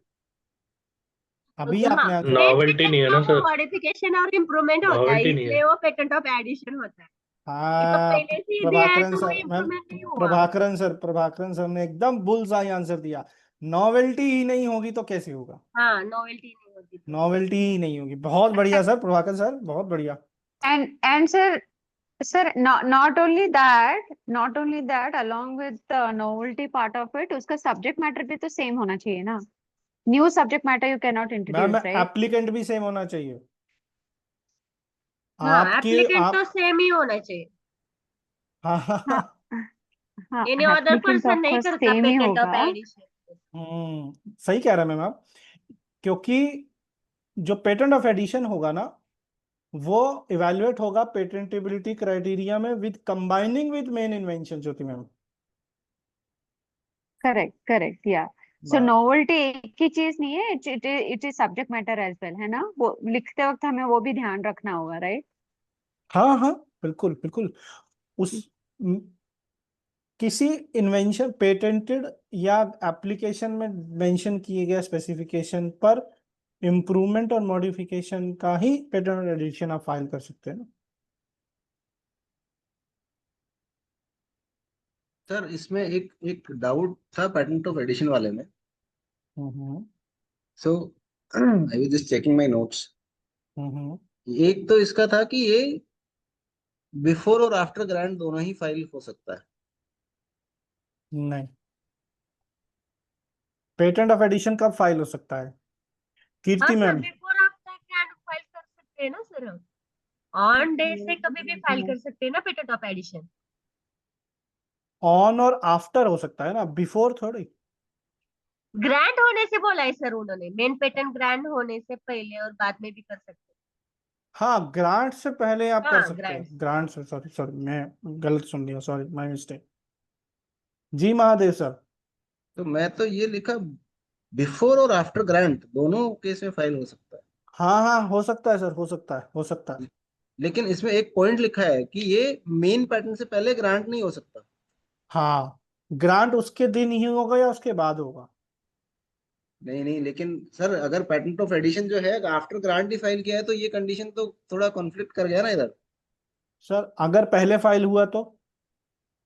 अभी हाँ, आपने मेन नॉवेल्टी पेटेंट नहीं है का ना वो सर, मॉडिफिकेशन और इम्प्रूवमेंट होता है, नॉवेल्टी नहीं है। इसलिए वो पेटेंट ऑफ एडिशन होता है। ये तो हाँ, पहले से ही दिया है प्रभाकरन तो वो सर, मैम, इम्प्रूवमेंट नहीं हुआ। प्रभाकरन सर ने एकदम बुल्सआई आंसर दिया। नॉवेल्टी ही नहीं होगी तो कैसे होगा? हाँ, नोवेल्टी नहीं होती तो। नॉवेल्टी ही नहीं होगी। बहुत बढ़िया सर, प्रभाकर सर, बहुत बढ़िया। And sir, not only that, along with the novelty part of it, उसका subject matter भी तो same होना चाहिए ना। New subject matter you cannot ma'am, introduce, right? Applicant भी सेम होना चाहिए। हाँ, आपके एप्लीकेंट तो आप सेम ही होना चाहिए। हाँ हाँ हाँ, any other applicant person of नहीं course करता same ही पेटेंट ऑफ होगा। एडिशन। सही कह रहे हैं मैम आप, क्योंकि जो पेटेंट ऑफ एडिशन होगा ना वो इवेल्युएट होगा पेटेंटेबिलिटी क्राइटेरिया में with combining with main invention, Jyoti ma'am. Correct या सो नोवेल्टी एक ही चीज नहीं है, it is subject matter as well, है ना। वो लिखते वक्त हमें वो भी ध्यान रखना होगा, राइट? हाँ हाँ, बिल्कुल बिल्कुल। उस किसी इन्वेंशन पेटेंटेड या एप्लीकेशन में मेंशन किए गए स्पेसिफिकेशन पर इम्प्रूवमेंट और मॉडिफिकेशन का ही पेटेंट एडिशन आप फाइल कर सकते हैं ना। सर इसमें एक एक डाउट था पेटेंट ऑफ एडिशन वाले में। Hmm so I was just checking my notes. Hmm एक तो इसका था कि ये बिफोर और आफ्टर ग्रांट दोनों ही फाइल हो सकता है। नहीं, पेटेंट ऑफ एडिशन कब फाइल हो सकता है? हाँ कीर्ति सर, मैम, बिफोर आप ग्रांट फाइल कर सकते हैं ना सर, हम ऑन डे से कभी भी फाइल कर सकते हैं ना पेटेंट ऑफ एडिशन। ऑन और आफ्टर हो सकता है ना, बिफोर थोड़ी। ग्रांट होने से बोला है सर उन्होंने, मेन पेटेंट ग्रांट होने से पहले और बाद में भी कर सकते हैं। हाँ, ग्रांट से पहले आप कर हाँ, सकते हैं। ग्रांट। ग्रांट से, सॉरी सॉरी, मैं गलत सुन लिया, सॉरी, माय मिस्टेक। जी महादेव सर। तो मैं तो ये लिखा बिफोर और आफ्टर ग्रांट दोनों केस में फाइल हो सकता है। हाँ हाँ, हो सकता है सर, हो सकता है, हो सकता है। लेकिन इसमें एक पॉइंट लिखा है कि ये मेन पैटर्न से पहले ग्रांट नहीं हो सकता। हाँ, ग्रांट उसके दिन ही होगा या उसके बाद होगा? नहीं नहीं, लेकिन सर अगर पेटेंट ऑफ एडिशन जो है आफ्टर ग्रांट ही फाइल किया है तो ये कंडीशन तो थोड़ा कॉन्फ्लिक्ट कर गया ना इधर। सर अगर पहले फाइल हुआ तो?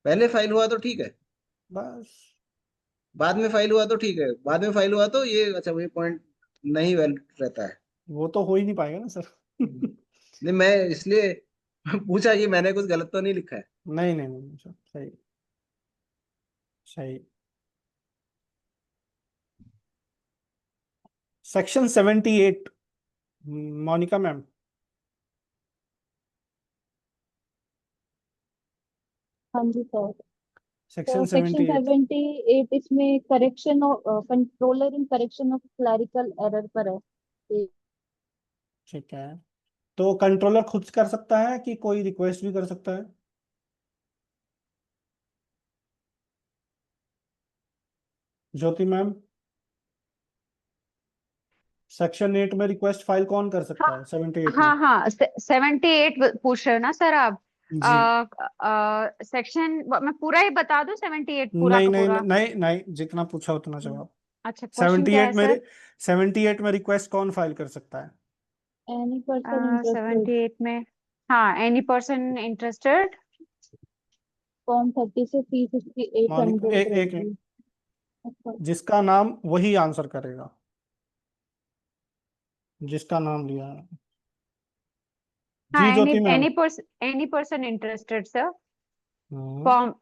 पहले फाइल हुआ तो ठीक है, बस। बाद में फाइल हुआ तो ठीक है, बाद में फाइल हुआ तो ये अच्छा वो पॉइंट नहीं वैलिड रहता है। वो तो हो ही नहीं पाएगा ना सर। नहीं मैं इसलिए पूछा कि मैंने कुछ गलत तो नहीं लिखा है। नहीं नहीं नहीं सर, सही सही। Section 78, Monika ma'am. हाँ जी सर। सेक्शन तो सेक्शन 78। 78 इसमें correction of controller in correction of clerical error पर है। ठीक है, तो कंट्रोलर खुद कर सकता है कि कोई रिक्वेस्ट भी कर सकता है? ज्योति मैम, सेक्शन 8 में रिक्वेस्ट फाइल कौन कर सकता है 78 में? हाँ 78 पूछ रहे हो ना सर आप? जी। सेक्शन मैं पूरा ही बता दूं, 78 पूरा नहीं का नहीं पूरा? नहीं नहीं, जितना पूछा उतना जवाब। अच्छा, क्वेश्चन क्या है 78 में सर? 78 में रिक्वेस्ट कौन फाइल कर सकता है? Any person interested. 78 में हाँ, एनी पर्सन इंटरेस्टेड। फॉर्म 30 से फी 68 मोनिका, जनरेट एक रहेगी। अच्छा। जिसका नाम वही आंसर करेगा, जिसका नाम लिया है। हाँ, जी Jyoti ma'am. Any person interested sir. Form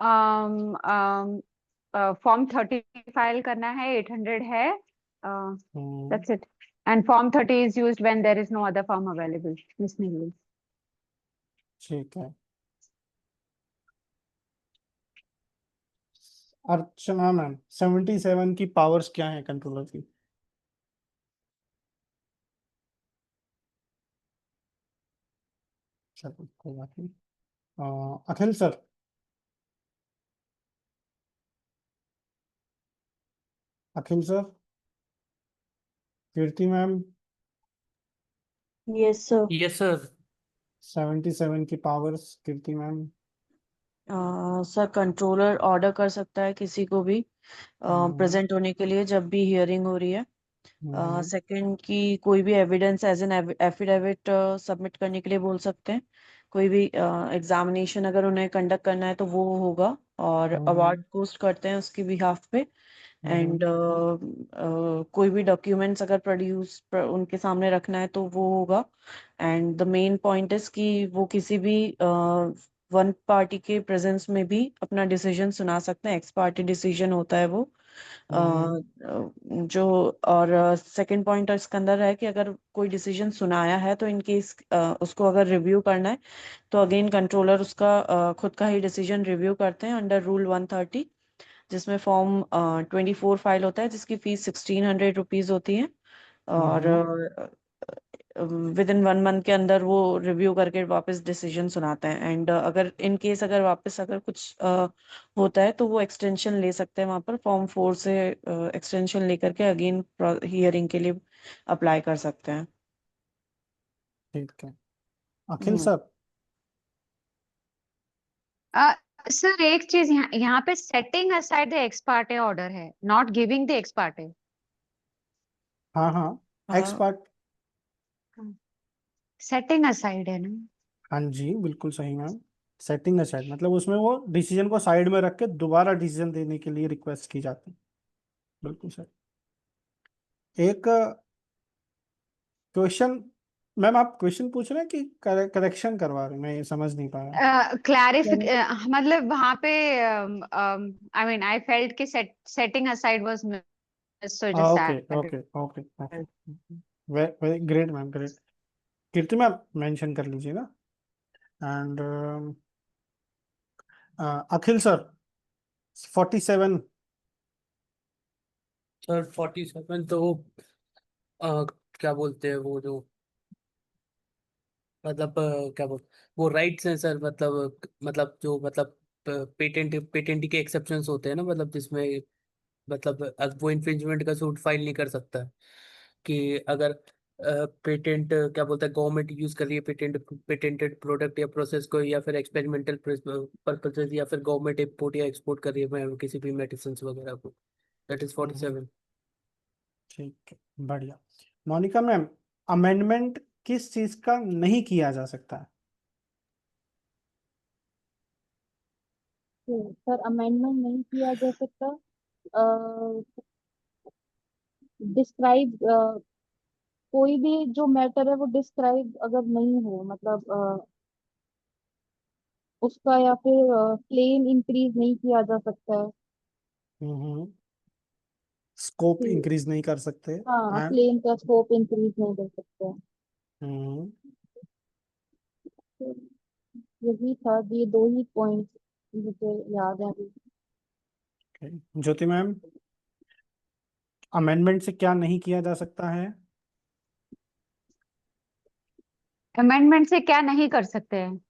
form 30 file करना है, 800 है, that's it. And form 30 is used when there is no other form available. Miss Nigli. ठीक है। अर्चना मैम, 77 की पावर्स क्या है कंट्रोलर की? चलो कोई बात नहीं। Akhil sir, Akhil sir, Kirti ma'am, yes sir. Yes sir. 77 की powers Kirti ma'am. Sir controller order कर सकता है किसी को भी प्रेजेंट होने के लिए जब भी हियरिंग हो रही है। सेकंड की कोई भी evidence as an affidavit submit करने के लिए बोल सकते हैं। कोई भी एग्जामिनेशन अगर उन्हें कंडक्ट करना है तो वो होगा, और अवार्ड पोस्ट करते हैं उसकी बिहाफ पे। एंड कोई भी डॉक्यूमेंट्स अगर प्रोड्यूस उनके सामने रखना है तो वो होगा। And the main point is कि वो किसी भी वन पार्टी के प्रेजेंस में भी अपना डिसीजन सुना सकते हैं। एक्स पार्टी डिसीजन होता है वो जो। और सेकंड पॉइंट इसके अंदर है कि अगर कोई डिसीजन सुनाया है तो इन केस उसको अगर रिव्यू करना है तो अगेन कंट्रोलर उसका खुद का ही डिसीजन रिव्यू करते हैं अंडर रूल 130, जिसमें फॉर्म 24 फाइल होता है जिसकी फीस 1600 रुपीज होती है। और विद इन 1 मंथ के अंदर वो रिव्यू करके वापस डिसीजन सुनाते हैं। एंड अगर इन केस अगर वापस अगर कुछ होता है तो वो एक्सटेंशन ले सकते हैं, वहां पर फॉर्म 4 से एक्सटेंशन लेकर के अगेन हियरिंग के लिए अप्लाई कर सकते हैं। ठीक है। अखिल सर, सर एक चीज यहाँ पे setting aside the ex parte order है, not giving the ex parte. हाँ हाँ, एक्स पार्ट, सेटिंग असाइड है ना? हाँ जी बिल्कुल सही मैम। सेटिंग असाइड मतलब उसमें वो डिसीजन को साइड में रख के दोबारा डिसीजन देने के लिए रिक्वेस्ट की जाती है। बिल्कुल सर। एक क्वेश्चन मैम, आप क्वेश्चन पूछ रहे हैं कि करेक्शन करवा रहे हैं? मैं ये समझ नहीं पाया। मतलब वहां पे आई मीन आई फेल्ट कि setting aside was so just okay okay okay okay, very great ma'am, great. Kirti ma'am mention कर लीजिए ना। And Akhil sir, 47। सर 47 तो क्या बोलते हैं वो जो मतलब क्या बोल वो राइट्स हैं सर, मतलब जो मतलब पेटेंट के एक्सेप्शंस होते हैं ना, मतलब जिसमें मतलब वो इन्फ्रिंजमेंट का सूट फाइल नहीं कर सकता है। कि अगर पेटेंट क्या बोलता है, गवर्नमेंट यूज कर रही है पेटेंटेड प्रोडक्ट या प्रोसेस को, या फिर एक्सपेरिमेंटल पर्पसेस, या फिर गवर्नमेंट इम्पोर्ट या एक्सपोर्ट कर रही है किसी भी मेडिसिन वगैरह को, दैट इज 47। ठीक है, बढ़िया। मोनिका मैम, अमेंडमेंट किस चीज का नहीं किया जा सकता है? सर अमेंडमेंट नहीं किया जा सकता। डिस्क्राइब कोई भी जो मैटर है वो डिस्क्राइब अगर नहीं हो, मतलब उसका या फिर क्लेम इंक्रीज नहीं किया जा सकता है। स्कोप कि इंक्रीज नहीं कर सकते। हाँ, एंड क्लेम का स्कोप इंक्रीज नहीं कर सकते। तो यही था, ये दो ही पॉइंट मुझे याद है अभी। ज्योति मैम, अमेंडमेंट से क्या नहीं किया जा सकता है? अमेंडमेंट से क्या नहीं कर सकते हैं?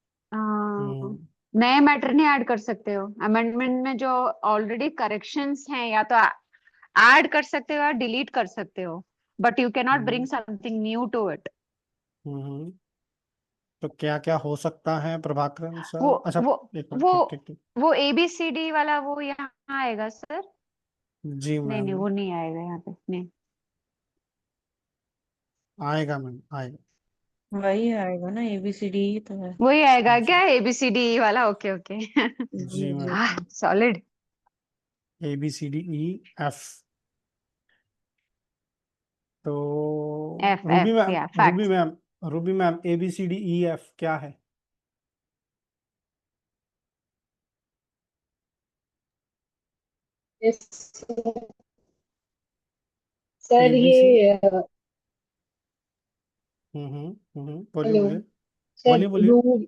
नए मैटर नहीं ऐड कर सकते हो। अमेंडमेंट में जो ऑलरेडी करेक्शंस हैं या तो ऐड कर सकते हो या डिलीट कर सकते हो, but you can not bring something new to it. तो क्या क्या हो सकता है प्रभाकरन सर? वो अच्छा, वो एक मिनट, वो ठीक ठीक ठीक। वो ABCD वाला वो यहाँ आएगा सर? जी नहीं नहीं, मैम, वो नहीं आएगा यहाँ पे, नहीं। आएगा मैम, आएगा। वही आएगा ना, ABCD ही तो है। वही आएगा क्या ABCD वाला? Okay okay. जी मैम, हाँ, सॉलिड। ABCDEF। तो F F या फैक्ट। रूबी मैम ABCDEF क्या है? Yes sir ABC. ये बोलिए हेलो बोलिए सर बोलिए बोलिए। रूल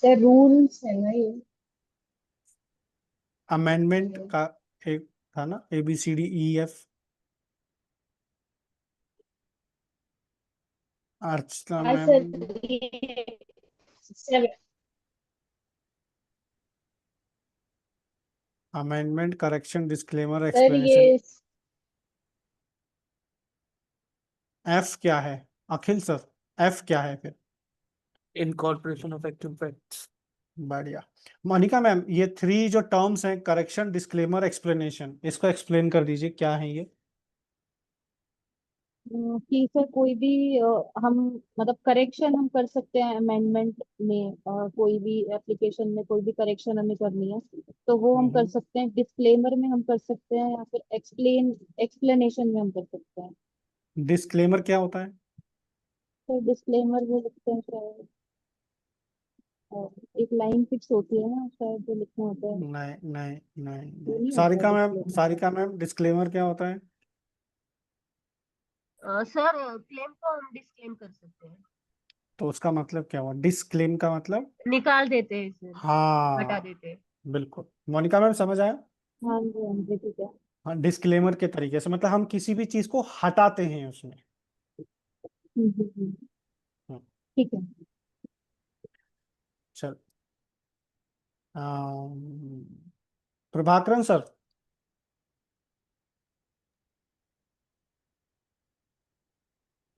सर रूल्स है ना ये? अमेंडमेंट का एक था ना, ABCDEF। अर्चना हाँ मैम। सर ये sir amendment, correction, disclaimer, sir explanation. ये F क्या है अखिल सर? F क्या है फिर? Incorporation of actual facts. बढ़िया। मोनिका मैम, ये 3 जो टर्म्स हैं, करेक्शन, डिस्क्लेमर, एक्सप्लेनेशन, इसको एक्सप्लेन कर दीजिए क्या है ये। कि सर कोई भी हम मतलब करेक्शन हम कर सकते हैं अमेंडमेंट में, कोई भी एप्लीकेशन में कोई भी करेक्शन हमें करनी है तो वो हम कर सकते हैं, डिस्क्लेमर में हम कर सकते हैं, या फिर एक्सप्लेनेशन में हम कर सकते हैं। डिस्क्लेमर क्या होता है? तो डिस्क्लेमर वो लिखते हैं शायद, एक लाइन फिक्स होती है ना शायद जो लिखना होता है, नहीं नहीं नहीं वो नहीं, नहीं होता है Sarika ma'am, disclaimer. Sarika ma'am, disclaimer क्या होता है? सर क्लेम को हम डिस्क्लेम कर सकते हैं, तो उसका मतलब क्या हुआ, डिस्क्लेम का मतलब? निकाल देते हैं सर, हटा हाँ, देते हैं। बिल्कुल। मोनिका मैम समझ आया? हाँ जी ठीक है। हाँ, डिस्क्लेमर के तरीके से मतलब हम किसी भी चीज को हटाते हैं उसमें। हम्म। हम्म, ठीक है। चल। प्रभाकरन सर।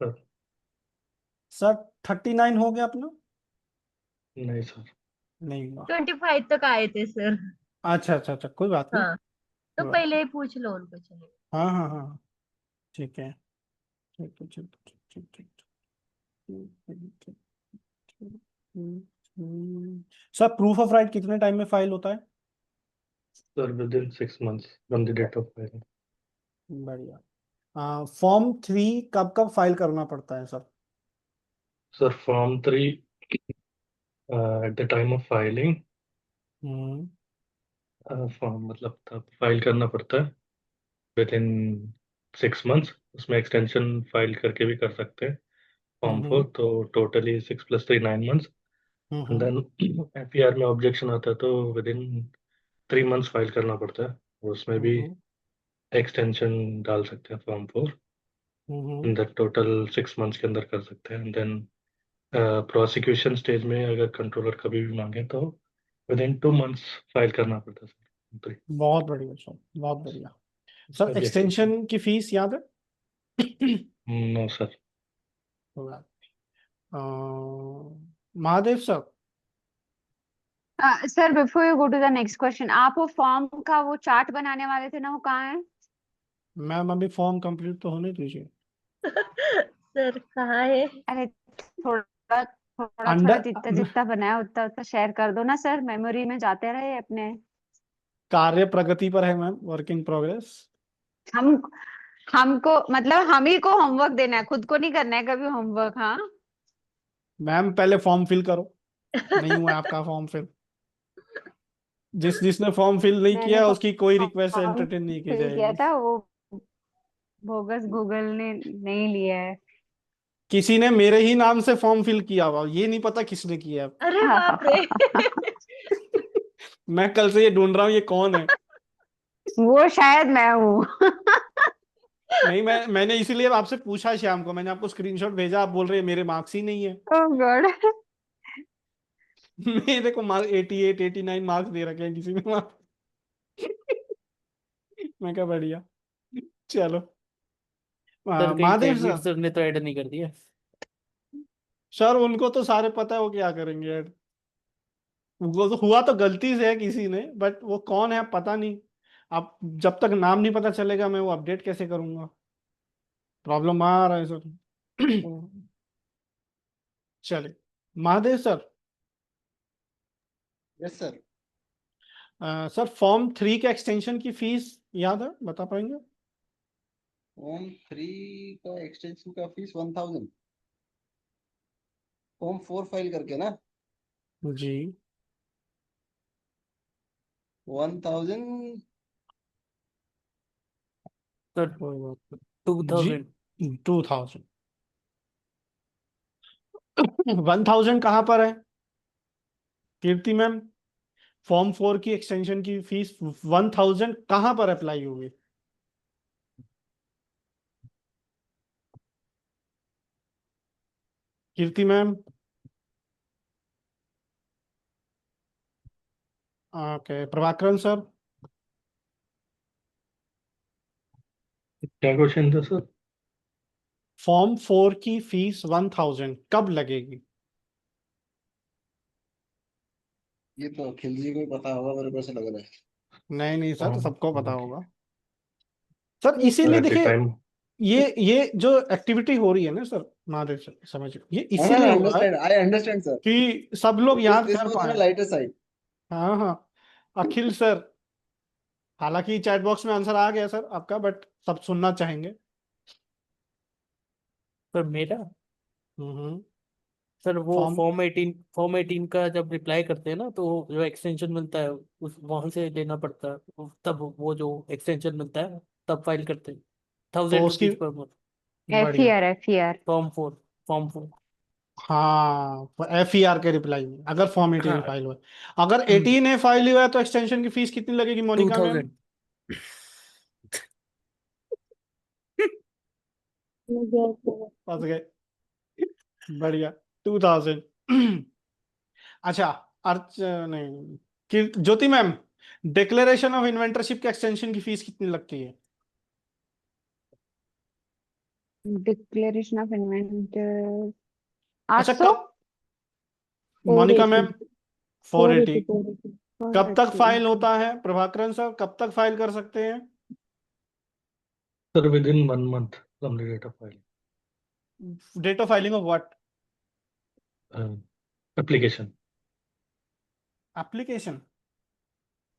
सर सर 39 हो गया अपना? नहीं सर। नहीं हुआ। 25 तक आए थे सर। अच्छा अच्छा अच्छा, कोई बात नहीं। हाँ, तो कोई बात पहले ही पूछ लो उनको, चलो। नहीं। हाँ हाँ हाँ, ठीक है। ठीक है, ठीक ठीक ठीक ठीक ठीक ठीक, ठीक। सर प्रूफ ऑफ राइट कितने टाइम में फाइल होता है? Sir within 6 months from the date of filing. बढ़िया। फॉर्म 3 कब कब फाइल करना पड़ता है सर? Sir form 3 at the time of filing, hmm form मतलब तब फाइल करना पड़ता है विद इन 6 months। उसमें एक्सटेंशन फाइल करके भी कर सकते हैं फॉर्म हम्म 4, तो totally 6 + 3 9 months। And hmm then FER में ऑब्जेक्शन आता है तो विद इन 3 months फाइल करना पड़ता है, और उसमें भी हम्म एक्सटेंशन डाल सकते हैं form 4। Hmm in that total 6 months के अंदर कर सकते हैं। देन प्रोसिक्यूशन स्टेज में अगर कंट्रोलर कभी भी मांगे तो विद इन 2 months फाइल करना पड़ता है सर। बहुत बढ़िया सर, बहुत बढ़िया। उसका सर भी एक्सटेंशन। एक्सटेंशन की फीस याद है? No sir. Mahadev sir. Sir before you go to the next question, आप वो फॉर्म का वो चार्ट बनाने वाले थे ना, वो कहाँ है? मैम अभी फॉर्म कंप्लीट तो होने दीजिए। सर कहाँ है? अरे थोड़ा थोड़ा थोड़ा अंडर जितना जितना बनाया उतना उतना शेयर कर दो ना सर, मेमोरी में जाते रहे अपने। कार्य प्रगति पर है मैम, वर्क इन प्रोग्रेस। हम हमको मतलब हम ही को होमवर्क देना है, खुद को नहीं करना है कभी होमवर्क। हाँ मैम पहले फॉर्म फिल करो। नहीं हुआ आपका फॉर्म फिल? जिसने फॉर्म फिल नहीं मैंने किया उसकी कोई रिक्वेस्ट फॉर्म एंटरटेन नहीं की फिल किया जाएगी। था, वो बोगस गूगल ने नहीं लिया है। किसी ने मेरे ही नाम से फॉर्म फिल किया हुआ, ये नहीं पता किसने किया है। अरे बाप रे। मैं कल से ये ढूंढ रहा हूँ ये कौन है। वो शायद मैं हूँ। नहीं, मैंने इसीलिए आपसे पूछा श्याम को, मैंने आपको स्क्रीनशॉट भेजा, आप बोल रहे हैं मेरे मार्क्स ही नहीं है। ओह गॉड। मेरे को मार्क 88 89 मार्क्स दे रखे हैं किसी ने मार्क्स। मैं क्या, बढ़िया। चलो। सर कहीं महादेव तेजवीर सर। सर ने तो ऐड नहीं कर दिया। सर उनको तो सारे पता है वो क्या करेंगे यार। वो तो हुआ तो गलती से है किसी ने, बट वो कौन है पता नहीं। अब जब तक नाम नहीं पता चलेगा मैं वो अपडेट कैसे करूंगा? प्रॉब्लम आ रहा है सर। चलिए। Mahadev sir. Yes sir. Sir form 3 के एक्सटेंशन की फीस याद है, बता पाएंगे? फॉर्म 3 का एक्सटेंशन का फीस 1000। फॉर्म 4 फाइल करके ना? जी। 1000 सर जी 2000 2000 1000 कहाँ पर है कीर्ति मैम? फॉर्म 4 की एक्सटेंशन की फीस 1000 कहाँ पर अप्लाई होगी? कीर्ति मैम? Okay, Prabhakaran sir? क्या क्वेश्चन था सर? फॉर्म 4 की फीस 1000 कब लगेगी? ये तो अखिल जी को ही पता होगा, मेरे को ऐसा लग रहा है। नहीं नहीं सर, सबको पता हाँ, होगा सर। ये इसीलिए एट द देखिए, टाइम ये जो एक्टिविटी हो रही है ना सर, महादेव सर समझिए, ये हाँ, इसीलिए हो रहा है अंडरस्टैंड, आई अंडरस्टैंड सर। कि सब लोग याद दिस कर वाज ऑन पाए। A lighter side. हाँ हाँ, अखिल सर, हालांकि चैट बॉक्स में आंसर आ गया सर आपका, बट सब सुनना चाहेंगे। सर मेरा हम्म। सर वो फॉर्म फॉर्म 18 का जब रिप्लाई करते हैं ना, तो जो एक्सटेंशन मिलता है उस वहां से लेना पड़ता है, तब वो जो एक्सटेंशन मिलता है तब फाइल करते हैं। तो 1000 उसकी रुपीज पर मंथ। बढ़िया। FER फॉर्म 4 हाँ, FER के रिप्लाई में अगर फॉर्म 18 हाँ। फाइल हुआ है। अगर 18 ए फाइल हुआ है तो एक्सटेंशन की फीस कितनी लगेगी मोनिका मैम? 2000 मुझे ऐसे- फंस गए। बढ़िया, 2000। अच्छा, अर्च नहीं, ज्योति मैम, डिक्लेरेशन ऑफ इन्वेंटरशिप के एक्सटेंशन की फीस कितनी लगती है? डिक्लेरेशन ऑफ इन्वेंटर अच्छा 800 मोनिका 480 मैम 480 480 कब तक 480 फाइल होता है? प्रभाकरन सर, कब तक फाइल कर सकते हैं? Sir within 1 month from the date of filing date of filing of what? Application. Application?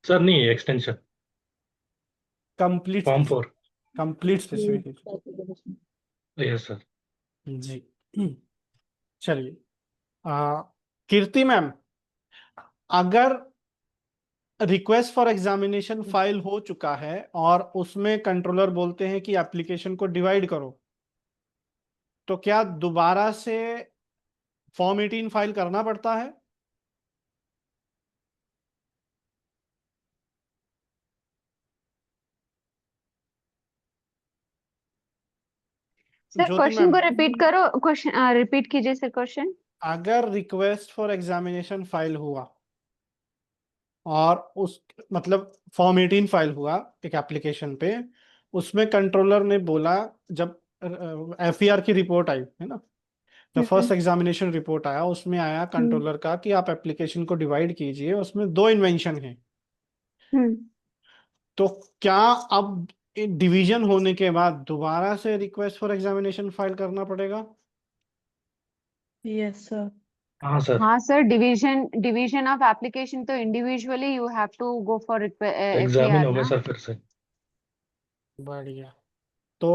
Sir नहीं, extension complete form 4। Complete specification. Application. Yes sir. जी। चलिए, कीर्ति मैम, अगर रिक्वेस्ट फॉर एग्जामिनेशन फाइल हो चुका है और उसमें कंट्रोलर बोलते हैं कि एप्लीकेशन को डिवाइड करो, तो क्या दोबारा से फॉर्म 18 फाइल करना पड़ता है? सर ज्योति क्वेश्चन मैम, को रिपीट करो, क्वेश्चन रिपीट कीजिए सर क्वेश्चन। अगर रिक्वेस्ट फॉर एग्जामिनेशन फाइल हुआ और उस मतलब फॉर्म 18 फाइल हुआ एक एप्लीकेशन पे, उसमें कंट्रोलर ने बोला, जब FER की रिपोर्ट आई है ना, जब फर्स्ट एग्जामिनेशन रिपोर्ट आया, उसमें आया कंट्रोलर का कि आप एप्लीकेशन को डिवाइड कीजिए, उसमें 2 इन्वेंशन है। तो क्या अब डिवीजन होने के बाद दोबारा से रिक्वेस्ट फॉर एग्जामिनेशन फाइल करना पड़ेगा? Yes sir. हाँ सर, हाँ सर, डिवीजन ऑफ एप्लीकेशन तो individually you have to go for examine FER होंगे ना। सर फिर से। बढ़िया। तो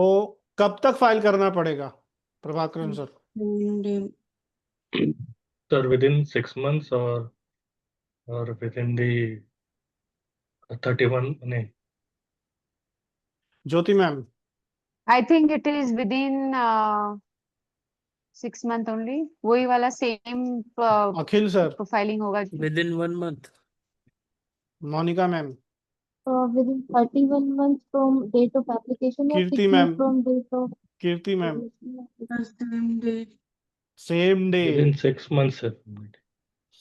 कब तक फाइल करना पड़ेगा Prabhakaran sir? Sir within 6 months और विद इन दी 31 नहीं। Jyoti ma'am? I think it is within 6 month only, वही वाला सेम अखिल सर? प्रोफाइलिंग होगा। Within 1 month। Monika ma'am? Within 31 months from date of application or Kirti 6 ma'am? months from date of Kirti ma'am? Same day. Same day. Within 6 months sir.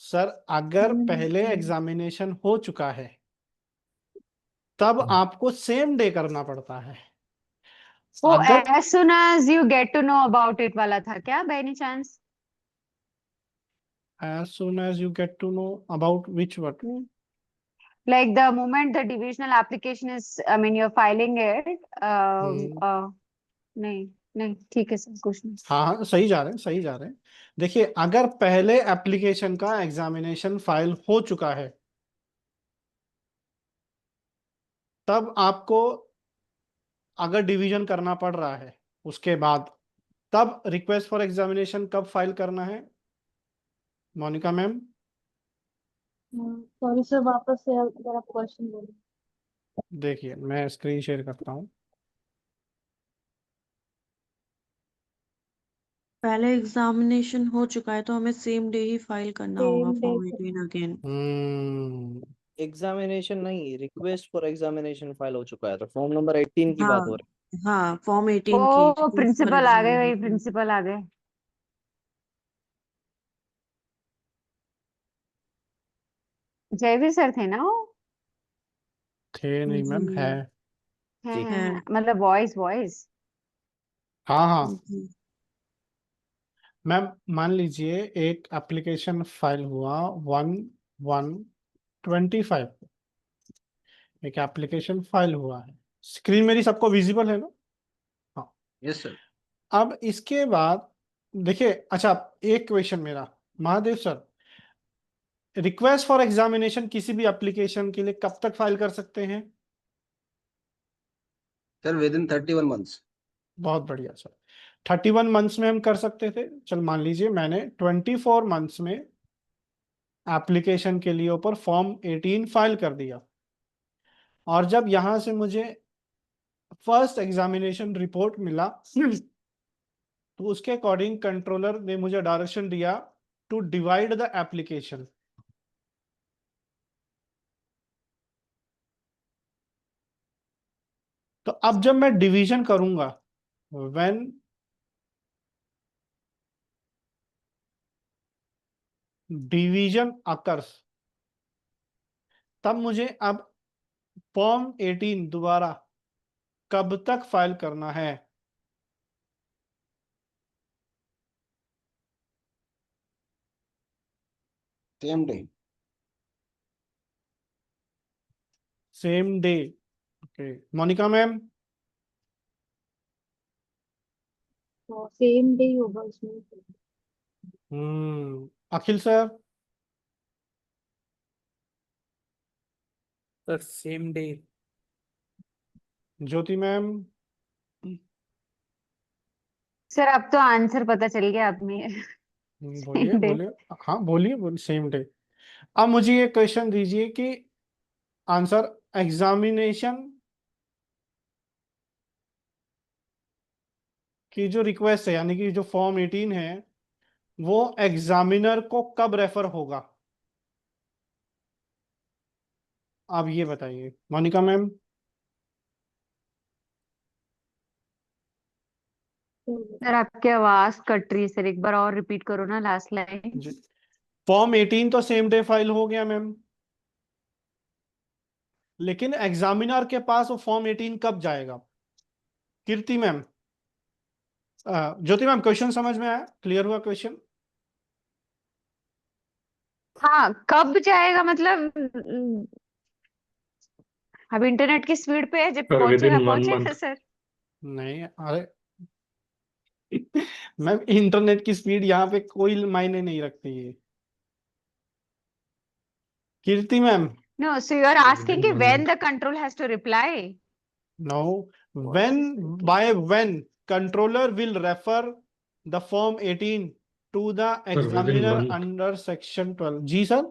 Sir अगर पहले एग्जामिनेशन हो चुका है तब आपको सेम डे करना पड़ता है। वो अगर as soon as you get to know about it वाला था क्या by any chance? as soon as you get to know about which what? Like the moment the divisional application is, I mean you're filing it, नहीं नहीं ठीक है सर, कुछ नहीं। हाँ हाँ, सही जा रहे हैं, सही जा रहे हैं। देखिए, अगर पहले एप्लीकेशन का एग्जामिनेशन फाइल हो चुका है तब आपको, अगर डिवीजन करना पड़ रहा है उसके बाद, तब रिक्वेस्ट फॉर एग्जामिनेशन कब फाइल करना है मोनिका मैम? सॉरी सर, वापस से अगर आप क्वेश्चन बोलें। देखिए मैं स्क्रीन शेयर करता हूँ। पहले एग्जामिनेशन हो चुका है तो हमें सेम डे ही फाइल करना होगा same day form 18 again. Examination नहीं, रिक्वेस्ट फॉर एग्जामिनेशन फाइल हो चुका है, तो फॉर्म नंबर 18 की बात हो हाँ रही हाँ, फॉर्म 18 की ओ रिक्वेस्ट फॉर प्रिंसिपल आ गए, वही एग्जामिनेशन। प्रिंसिपल आ गए। जयवीर सर थे ना वो? थे नहीं मैम, है। है जी। है है। है मतलब वॉइस वॉइस। हाँ हाँ जी। मैम, मान लीजिए एक एप्लीकेशन फाइल हुआ 1125, एक एप्लीकेशन फाइल हुआ है। स्क्रीन मेरी सबको विजिबल है ना? हाँ। Yes sir. अब इसके बाद देखिए, अच्छा एक क्वेश्चन मेरा, Mahadev sir, request for examination किसी भी एप्लीकेशन के लिए कब तक फाइल कर सकते हैं? Sir with in 31 months. बहुत बढ़िया सर। 31 मंथ्स में हम कर सकते थे। चल मान लीजिए मैंने 24 मंथ्स में एप्लीकेशन के लिए ऊपर फॉर्म 18 फाइल कर दिया, और जब यहां से मुझे फर्स्ट एग्जामिनेशन रिपोर्ट मिला तो उसके अकॉर्डिंग कंट्रोलर ने मुझे डायरेक्शन दिया टू डिवाइड द एप्लीकेशन। तो अब जब मैं डिवीजन करूंगा, व्हेन डिवीजन अकर्स, तब मुझे अब फॉर्म 18 दोबारा कब तक फाइल करना है? Same day. Same day. Okay, Monika ma'am. तो सेम डे ही होगा उसमें। Akhil sir. Sir same day. Jyoti ma'am. Sir अब तो आंसर पता चल गया अब में। बोलिए सेम डे। बोलिए। हाँ बोलिए बोलिए, सेम डे। अब मुझे ये क्वेश्चन दीजिए कि आंसर एग्जामिनेशन की जो रिक्वेस्ट है, यानी कि जो फॉर्म 18 है, वो एग्जामिनर को कब रेफर होगा? आप ये बताइए मोनिका मैम। सर आपकी आवाज कट रही है सर, एक बार और रिपीट करो ना लास्ट लाइन। जी, फॉर्म 18 तो सेम डे फाइल हो गया मैम, लेकिन एग्जामिनर के पास वो फॉर्म 18 कब जाएगा? Kirti ma'am, Jyoti ma'am, question समझ में आया? क्लियर हुआ क्वेश्चन? हाँ कब जाएगा मतलब अब इंटरनेट की स्पीड पे है, जब और विद पहुंचेगा इन 1 पहुंचेगा मंथ। सर। नहीं, अरे मैम इंटरनेट की स्पीड यहाँ पे कोई मायने नहीं रखती है। Kirti ma'am. No, so you are with asking in कि 1 when month. The control has to reply. No, what when, is speaking? By when controller will refer the form 18 to the sir within examiner 1 month. Under section 12। जी sir.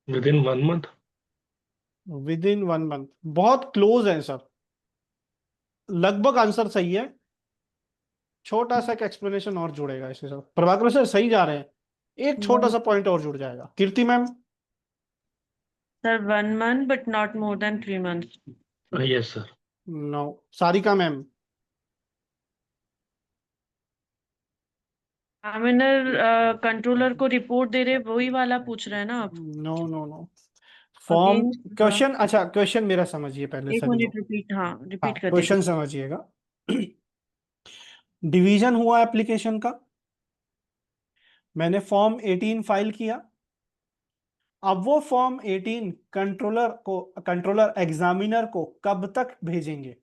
Within 1 month. Within 1 month, बहुत क्लोज है सर, लगभग आंसर सही है। छोटा सा एक एक्सप्लेनेशन और जुड़ेगा इसके साथ। प्रभाकर सर सही जा रहे हैं, एक छोटा सा पॉइंट और जुड़ जाएगा। Kirti ma'am. Sir 1 month but not more than 3 months। Yes sir. No. Sarika ma'am. Examiner controller को रिपोर्ट दे रहे, वही वाला पूछ रहे हैं ना आप? No no no, form, again question, अच्छा क्वेश्चन मेरा समझिए पहले एक सभी मिनट लोग। रिपीट, हाँ हाँ, रिपीट कर क्वेश्चन दीजिए। समझिएगा। डिवीजन हुआ एप्लीकेशन का, मैंने फॉर्म 18 फाइल किया। अब वो फॉर्म 18 कंट्रोलर एग्जामिनर को कब तक भेजेंगे?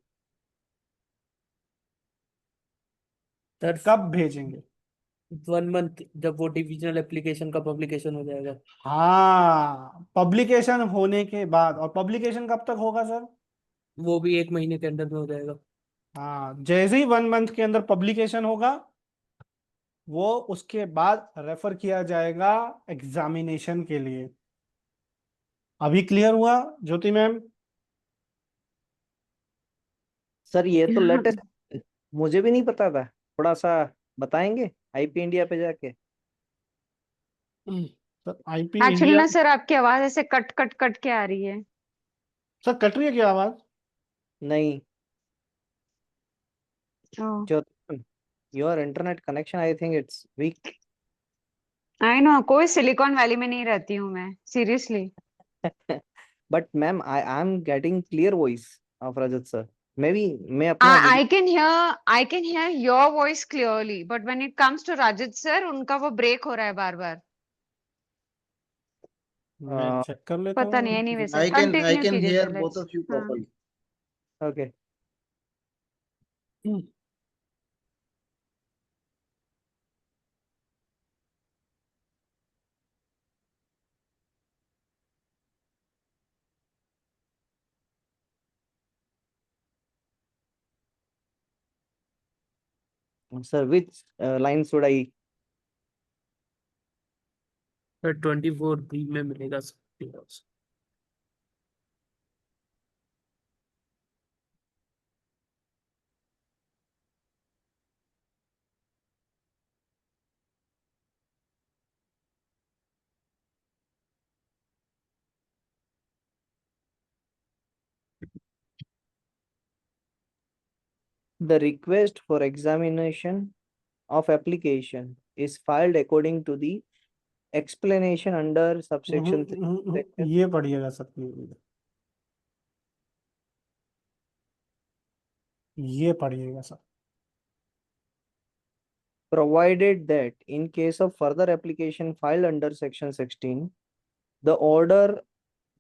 सर कब भेजेंगे? 1 मंथ, जब वो डिविजनल एप्लीकेशन का पब्लिकेशन हो जाएगा। हाँ, पब्लिकेशन होने के बाद। और पब्लिकेशन कब तक होगा सर? वो भी 1 महीने के अंदर में हो जाएगा। हाँ, जैसे ही 1 मंथ के अंदर पब्लिकेशन होगा, वो उसके बाद रेफर किया जाएगा एग्जामिनेशन के लिए। अभी क्लियर हुआ ज्योति मैम? सर ये तो लेटेस्ट, मुझे भी नहीं पता था, थोड़ा सा बताएंगे आईपी इंडिया पे जाके। Sir IP actually India. ना सर आपकी आवाज ऐसे कट कट कट के आ रही है। सर कट रही है क्या आवाज? नहीं, ओह जो your internet connection I think it's weak. I know, कोई सिलिकॉन वैली में नहीं रहती हूँ मैं, seriously. But ma'am I am getting clear voice of Rajat sir. Maybe मैं अपना I can hear your voice clearly, but when it comes to Rajat sir, उनका वो ब्रेक हो रहा है बार बार। मैं चेक कर लेता पता हूँ। नहीं, anyway sir I continue can कीजिए hear sir, both let's. of you हाँ properly. Okay. Sir which line should I? Sir 24B में मिलेगा sir. The request for examination of application is filed according to the explanation under subsection 3 section ये पढ़िएगा सर प्लीज, ये पढ़िएगा sir. provided that in case of further application filed under section 16, the order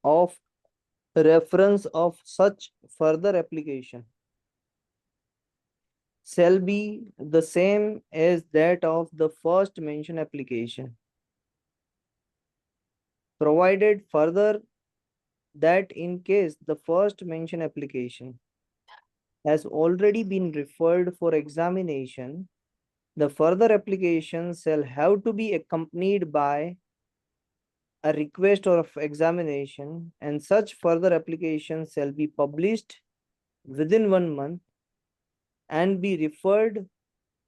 of reference of such further application shall be the same as that of the first mentioned application. Provided further that in case the first mentioned application has already been referred for examination, the further application shall have to be accompanied by a request of examination, and such further application shall be published within 1 month and be referred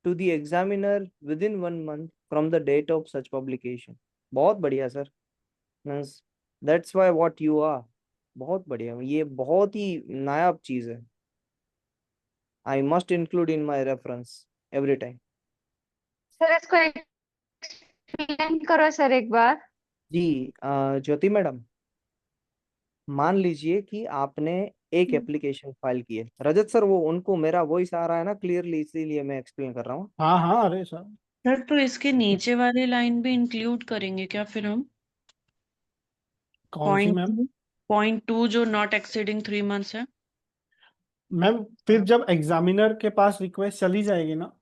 to the examiner within 1 month from the date of such publication. बहुत बढ़िया sir, means that's why what you are. बहुत बढ़िया, ये बहुत ही नायाब चीज है। I must include in my reference every time. Sir इसको एक्सप्लेन करो सर एक बार। जी ज्योति मैडम, मान लीजिए कि आपने एक एप्लीकेशन फाइल की है। रजत सर वो उनको मेरा वॉइस आ रहा है ना क्लियरली, इसीलिए मैं एक्सप्लेन कर रहा हूँ। हाँ हाँ, अरे सर सर तो इसके नीचे वाली लाइन भी इंक्लूड करेंगे क्या फिर हम? कौन सी मैम? पॉइंट 2 जो नॉट एक्सीडिंग 3 months है। मैम फिर जब एग्जामिनर के पास रिक्वेस्ट चली जाएगी ना,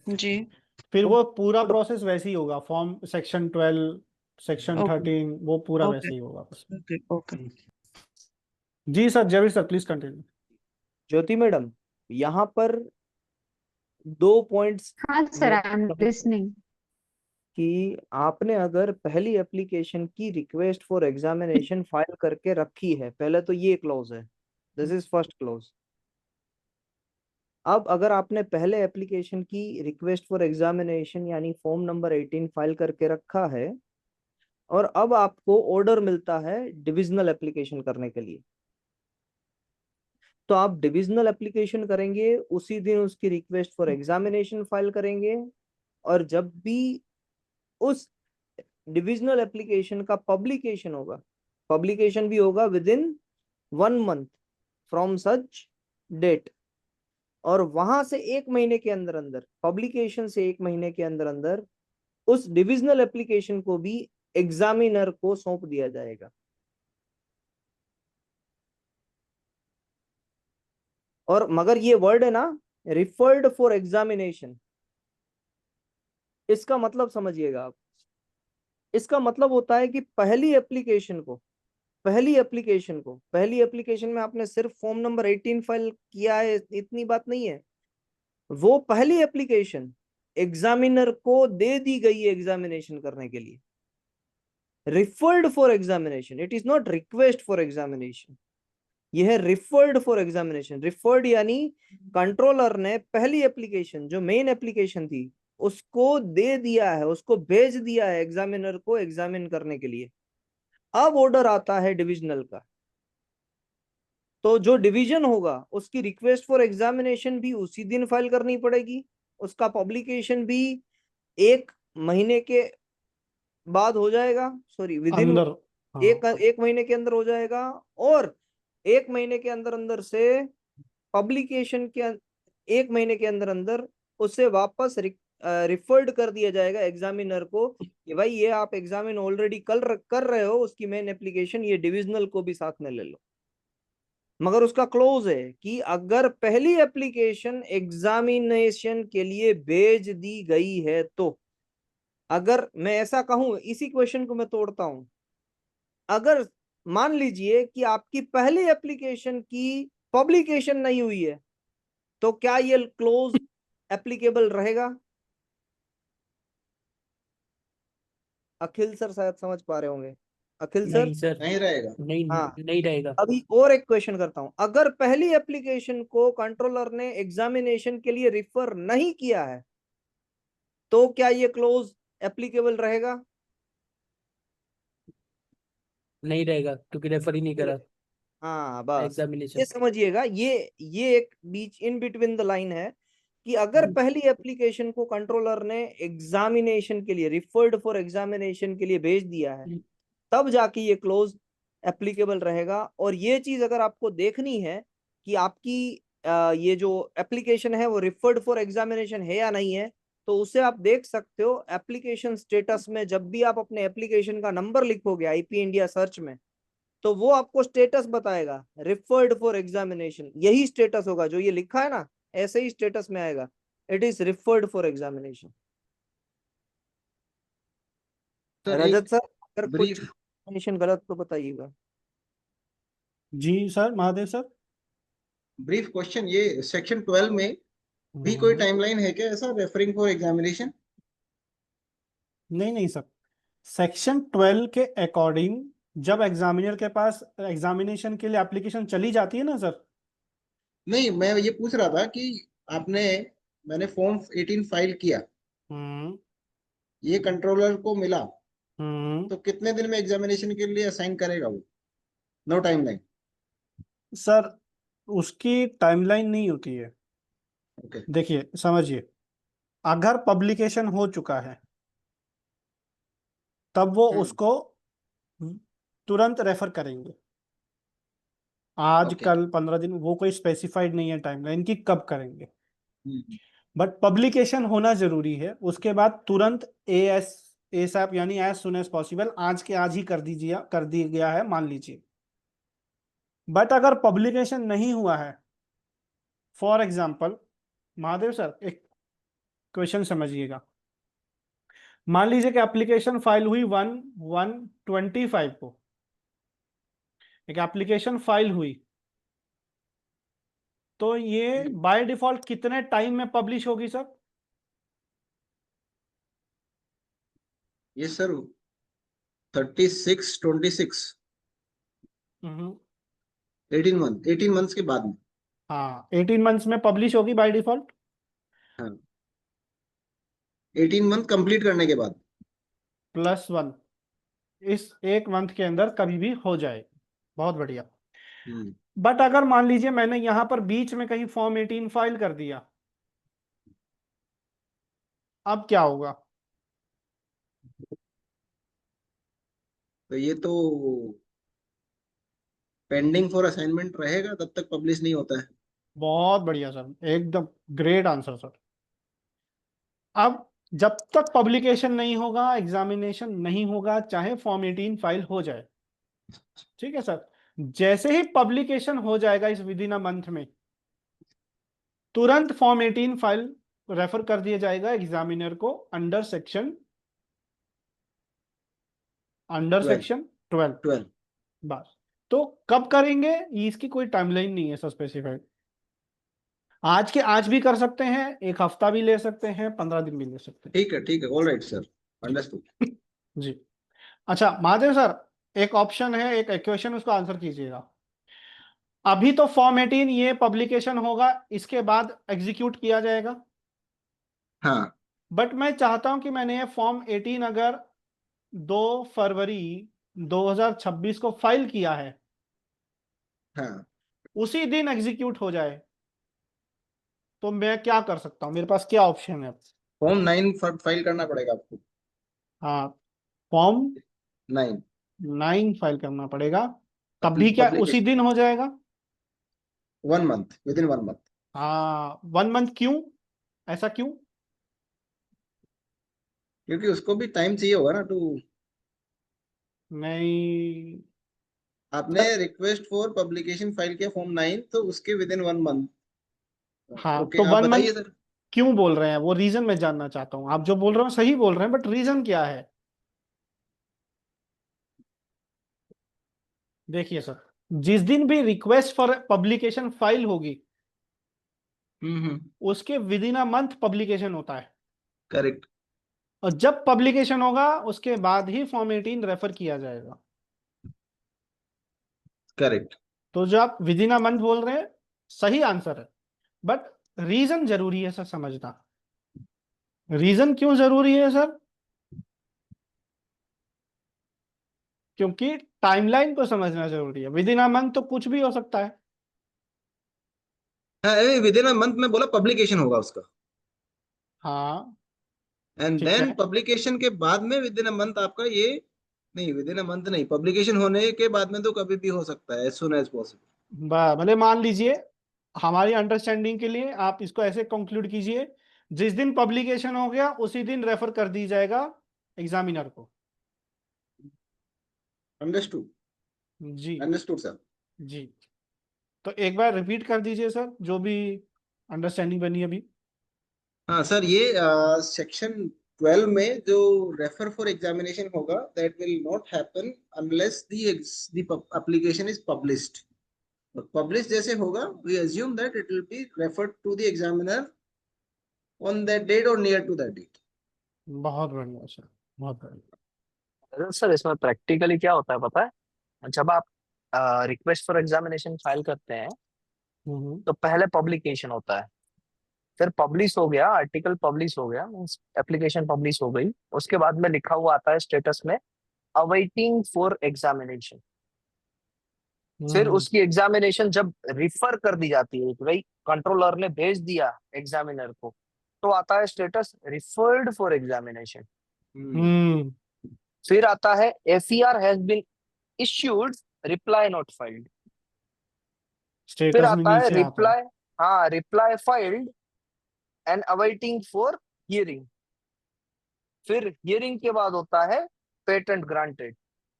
जी फिर वो पूरा प्रोसेस वैसे ही होगा, फॉर्म सेक्शन 12 सेक्शन ओके 13 वो पूरा ओके वैसे ही होगा बस। Okay okay. जी sir, Jaiveer sir please continue. Jyoti madam, यहाँ पर 2 पॉइंट्स हाँ सर, आई एम लिसनिंग। कि आपने अगर पहली एप्लीकेशन की रिक्वेस्ट फॉर एग्जामिनेशन फाइल करके रखी है, पहले तो ये क्लॉज है, दिस इज फर्स्ट क्लॉज। अब अगर आपने पहले एप्लीकेशन की रिक्वेस्ट फॉर एग्जामिनेशन यानी फॉर्म नंबर 18 फाइल करके रखा है और अब आपको ऑर्डर मिलता है डिविजनल एप्लीकेशन करने के लिए, तो आप डिविजनल एप्लीकेशन करेंगे, उसी दिन उसकी रिक्वेस्ट फॉर एग्जामिनेशन फाइल करेंगे, और जब भी उस डिविजनल एप्लीकेशन का पब्लिकेशन होगा, पब्लिकेशन भी होगा within 1 month from such date, और वहां से 1 महीने के अंदर अंदर, पब्लिकेशन से 1 महीने के अंदर अंदर उस डिविजनल एप्लीकेशन को भी एग्जामिनर को सौंप दिया जाएगा। और मगर ये वर्ड है ना, रिफर्ड फॉर एग्जामिनेशन, इसका मतलब समझिएगा आप। इसका मतलब होता है कि पहली एप्लीकेशन में आपने सिर्फ फॉर्म नंबर 18 फाइल किया है, इतनी बात नहीं है। वो पहली एप्लीकेशन एग्जामिनर को दे दी गई है एग्जामिनेशन करने के लिए। referred for examination. It is not request for examination. यह है referred for examination. referred यानी कंट्रोलर ने पहली एप्लीकेशन जो मेन एप्लीकेशन थी उसको दे दिया है, उसको भेज दिया है एग्जामिनर को एग्जामिन करने के लिए। अब ऑर्डर आता है डिविजनल का, तो जो डिवीजन होगा उसकी रिक्वेस्ट फॉर एग्जामिनेशन भी उसी दिन फाइल करनी पड़ेगी, उसका पब्लिकेशन भी 1 महीने के बाद हो जाएगा, सॉरी विदिन अंदर, हाँ, एक महीने के अंदर हो जाएगा, और 1 महीने के अंदर अंदर से पब्लिकेशन के 1 महीने के अंदर अंदर उससे वापस रिफर्ड कर दिया जाएगा एग्जामिनर को कि भाई ये आप एग्जामिन ऑलरेडी कर रहे हो, उसकी मेन एप्लीकेशन ये डिविजनल को भी साथ में ले लो। मगर उसका क्लोज है कि अगर पहली एप्लीकेशन एग्जामिनेशन के लिए भेज दी गई है तो, अगर मैं ऐसा कहूं, इसी क्वेश्चन को मैं तोड़ता हूं, अगर मान लीजिए कि आपकी पहली एप्लीकेशन की पब्लिकेशन नहीं हुई है तो क्या ये क्लोज एप्लीकेबल रहेगा? अखिल सर शायद समझ पा रहे होंगे। अखिल सर? नहीं सर, नहीं रहेगा। नहीं हाँ, नहीं रहेगा। अभी और एक क्वेश्चन करता हूं, अगर पहली एप्लीकेशन को कंट्रोलर ने एग्जामिनेशन के लिए रिफर नहीं किया है तो क्या ये क्लोज एप्लीकेबल रहेगा? नहीं रहेगा क्योंकि रेफर ही नहीं करा हाँ बस ये एग्जामिनेशन। समझिएगा, ये एक बीच इन बिटवीन द लाइन है कि अगर पहली एप्लीकेशन को कंट्रोलर ने एग्जामिनेशन के लिए रिफर्ड फॉर एग्जामिनेशन के लिए भेज दिया है तब जाके ये क्लोज एप्लीकेबल रहेगा। और ये चीज अगर आपको देखनी है कि आपकी ये जो एप्लीकेशन है वो रिफर्ड फॉर एग्जामिनेशन है या नहीं है, तो उसे आप देख सकते हो एप्लीकेशन स्टेटस में। जब भी आप अपने एप्लीकेशन का नंबर लिखोगे आईपी इंडिया सर्च में तो वो आपको स्टेटस बताएगा रिफर्ड फॉर एग्जामिनेशन, यही स्टेटस होगा जो ये लिखा है ना, ऐसे ही स्टेटस में आएगा, it is referred for examination. Rajat sir अगर कुछ एक्सप्लेनेशन गलत तो बताइएगा। जी sir, Mahadev sir. Brief question, ये सेक्शन 12 में भी कोई टाइमलाइन है क्या ऐसा रेफरिंग फॉर एग्जामिनेशन? नहीं सर, सेक्शन 12 के अकॉर्डिंग जब एग्जामिनर के पास एग्जामिनेशन के लिए एप्लीकेशन चली जाती है ना सर। नहीं, मैं ये पूछ रहा था कि मैंने फॉर्म 18 फाइल किया, ये कंट्रोलर को मिला, तो कितने दिन में एग्जामिनेशन के लिए असाइन करेगा वो? नो टाइमलाइन सर, उसकी टाइमलाइन नहीं होती है। ओके। देखिए समझिए, अगर पब्लिकेशन हो चुका है तब वो उसको तुरंत रेफर करेंगे, आज ओके। कल 15 दिन, वो कोई स्पेसिफाइड नहीं है टाइमलाइन की कब करेंगे। बट पब्लिकेशन होना जरूरी है, उसके बाद तुरंत एसएप यानी एज सुन एज पॉसिबल, आज के आज ही कर दिया गया है मान लीजिए। बट अगर पब्लिकेशन नहीं हुआ है, फॉर एग्जाम्पल महादेव सर एक क्वेश्चन समझिएगा, मान लीजिए कि एप्लीकेशन फाइल हुई 1/1/25 को, एक एप्लीकेशन फाइल हुई, तो ये बाय डिफॉल्ट कितने टाइम में पब्लिश होगी सर? ये सर 36/26 18 मंथ्स के बाद में। हाँ, 18 मंथ्स में पब्लिश होगी बाय डिफॉल्ट। हाँ, 18 मंथ कंप्लीट करने के बाद +1 इस 1 मंथ के अंदर कभी भी हो जाए, बहुत बढ़िया। बट अगर मान लीजिए मैंने यहां पर बीच में कहीं फॉर्म 18 फाइल कर दिया, अब क्या होगा? तो ये तो पेंडिंग फॉर असाइनमेंट रहेगा, तब तक पब्लिश नहीं होता है। बहुत बढ़िया सर, एकदम ग्रेट आंसर सर। अब जब तक पब्लिकेशन नहीं होगा, एग्जामिनेशन नहीं होगा, चाहे फॉर्म 18 फाइल हो जाए, ठीक है सर। जैसे ही पब्लिकेशन हो जाएगा इस विदिन अ मंथ में, तुरंत फॉर्म 18 फाइल रेफर कर दिया जाएगा एग्जामिनर को अंडर सेक्शन 12। बस, तो कब करेंगे इसकी कोई टाइमलाइन नहीं है सर स्पेसिफाइड। आज के आज भी कर सकते हैं, 1 हफ्ता भी ले सकते हैं, 15 दिन भी ले सकते हैं। ठीक है, ऑल राइट सर, अंडरस्टूड। जी, अच्छा महादेव सर, एक ऑप्शन है, एक इक्वेशन, उसको आंसर कीजिएगा। अभी तो फॉर्म 18 ये पब्लिकेशन होगा, इसके बाद एग्जीक्यूट किया जाएगा। हाँ बट मैं चाहता हूं कि मैंने ये फॉर्म 18 अगर 2 फरवरी 2026 को फाइल किया है, हाँ, उसी दिन एग्जीक्यूट हो जाए, तो मैं क्या कर सकता हूं? मेरे पास क्या ऑप्शन है? फॉर्म 9 फाइल करना पड़ेगा आपको। हाँ, फॉर्म 9 9 फाइल करना पड़ेगा, तब भी क्या उसी पब्लिकेशन दिन हो जाएगा? 1 मंथ, विद इन 1 मंथ। हाँ, 1 मंथ क्यों? ऐसा क्यों? क्योंकि उसको भी टाइम चाहिए होगा ना टू। नहीं आपने sir, request for publication file किया फॉर्म 9, तो उसके विद इन 1 मंथ। हाँ ओके, तो आप 1 मंथ बताइए सर। क्यों बोल रहे हैं? वो रीजन मैं जानना चाहता हूँ। आप जो बोल रहे हो सही बोल रहे हैं, बट रीजन क्या है? देखिए सर, जिस दिन भी रिक्वेस्ट फॉर पब्लिकेशन फाइल होगी, उसके with in a month publication होता है। करेक्ट। और जब पब्लिकेशन होगा, उसके बाद ही फॉर्म 18 रेफर किया जाएगा। करेक्ट। तो जो आप विद इन अ मंथ बोल रहे हैं, सही आंसर है, बट रीजन जरूरी है सर समझना। रीजन क्यों जरूरी है सर? क्योंकि टाइमलाइन को समझना जरूरी है। विद इन अ मंथ तो कुछ भी हो सकता है। हाँ, विद इन अ मंथ में बोला पब्लिकेशन होगा उसका, हाँ एंड ठीक है। देन पब्लिकेशन के बाद में विद इन अ मंथ आपका ये। नहीं, विद इन अ मंथ नहीं, पब्लिकेशन होने के बाद में तो कभी भी हो सकता है, एज सुन एज पॉसिबल। भले मान लीजिए, हमारी अंडरस्टैंडिंग के लिए आप इसको ऐसे कंक्लूड कीजिए, जिस दिन पब्लिकेशन हो गया उसी दिन रेफर कर दी जाएगा एग्जामिनर को। अंडरस्टूड। जी अंडरस्टूड सर। जी। तो एक बार रिपीट कर दीजिए सर, जो भी अंडरस्टैंडिंग बनी अभी। हाँ सर, ये सेक्शन 12 में जो रेफर फॉर एग्जामिनेशन होगा, that will not happen unless the application is published. Publish जैसे होगा, we assume that it will be referred to the examiner on that date और नियर टू दैट डेट। बहुत बढ़िया सर, बहुत बढ़िया। अरे सर, इसमें प्रैक्टिकली क्या होता है पता है? जब आप रिक्वेस्ट फॉर एग्जामिनेशन फाइल करते हैं, तो पहले पब्लिकेशन होता है, फिर पब्लिश हो गया, आर्टिकल पब्लिश हो गया, मीन्स एप्लीकेशन पब्लिश हो गई, उसके बाद में लिखा हुआ आता है स्टेटस में अवेटिंग फॉर एग्जामिनेशन। फिर उसकी एग्जामिनेशन जब रिफर कर दी जाती है कि भाई कंट्रोलर ने भेज दिया एग्जामिनर को, तो आता है status referred for examination. Hmm फिर आता है FER has been issued, reply not filed. फिर स्टेटस में आता है नीचे आता है। रिप्लाई, हाँ, reply filed and awaiting for hearing. फिर हियरिंग के बाद होता है पेटेंट ग्रांटेड।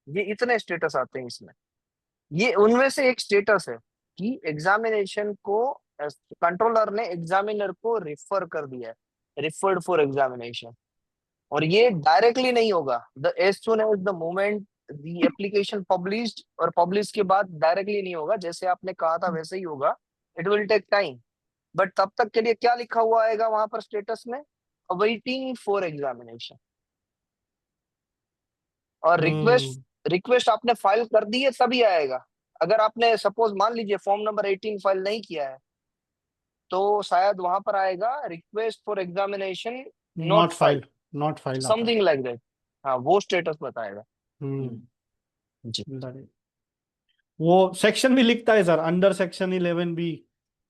ये इतने स्टेटस आते हैं इसमें। ये उनमें से एक स्टेटस है कि एग्जामिनेशन को, कंट्रोलर ने एग्जामिनर को रिफर कर दिया है, रिफर्ड फॉर एग्जामिनेशन। और ये डायरेक्टली नहीं होगा, the as soon as the moment the application published, और पब्लिश के बाद डायरेक्टली नहीं होगा, जैसे आपने कहा था वैसे ही होगा। It will take time, but तब तक के लिए क्या लिखा हुआ आएगा वहां पर स्टेटस में? Awaiting for examination. और रिक्वेस्ट, हम्म रिक्वेस्ट आपने फाइल कर दी है तभी आएगा। अगर आपने सपोज मान लीजिए फॉर्म नंबर 18 फाइल नहीं किया है, तो शायद वहां पर आएगा request for examination not not file, file, not file आता है। Something like that. हाँ, वो स्टेटस बताएगा। जी। बढ़िया। वो सेक्शन भी लिखता है sir, under section 11B,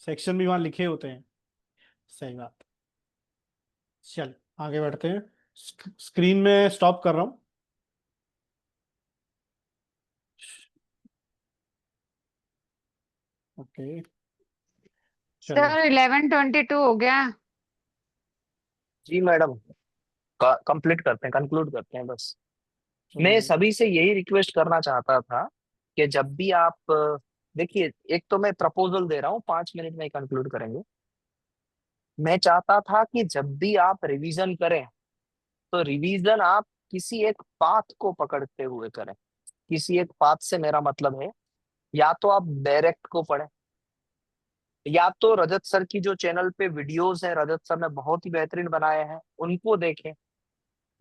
section भी वहां लिखे होते हैं। सही बात। चल आगे बढ़ते हैं। स्क्रीन में स्टॉप कर रहा हूं। ओके चलिए। सर 11:22 हो गया। जी मैडम, कंप्लीट करते हैं, कंक्लूड करते हैं बस। मैं चलिए। सभी से यही रिक्वेस्ट करना चाहता था कि जब भी आप देखिए, एक तो मैं प्रपोजल दे रहा हूँ, 5 मिनट में कंक्लूड करेंगे। मैं चाहता था कि जब भी आप रिवीजन करें, तो रिवीजन आप किसी एक पाथ को पकड़ते हुए करें। किसी एक पाथ से मेरा मतलब है, या तो आप डायरेक्ट को पढ़ें, या तो रजत सर की जो चैनल पे वीडियोस हैं, रजत सर ने बहुत ही बेहतरीन बनाए हैं, उनको देखें,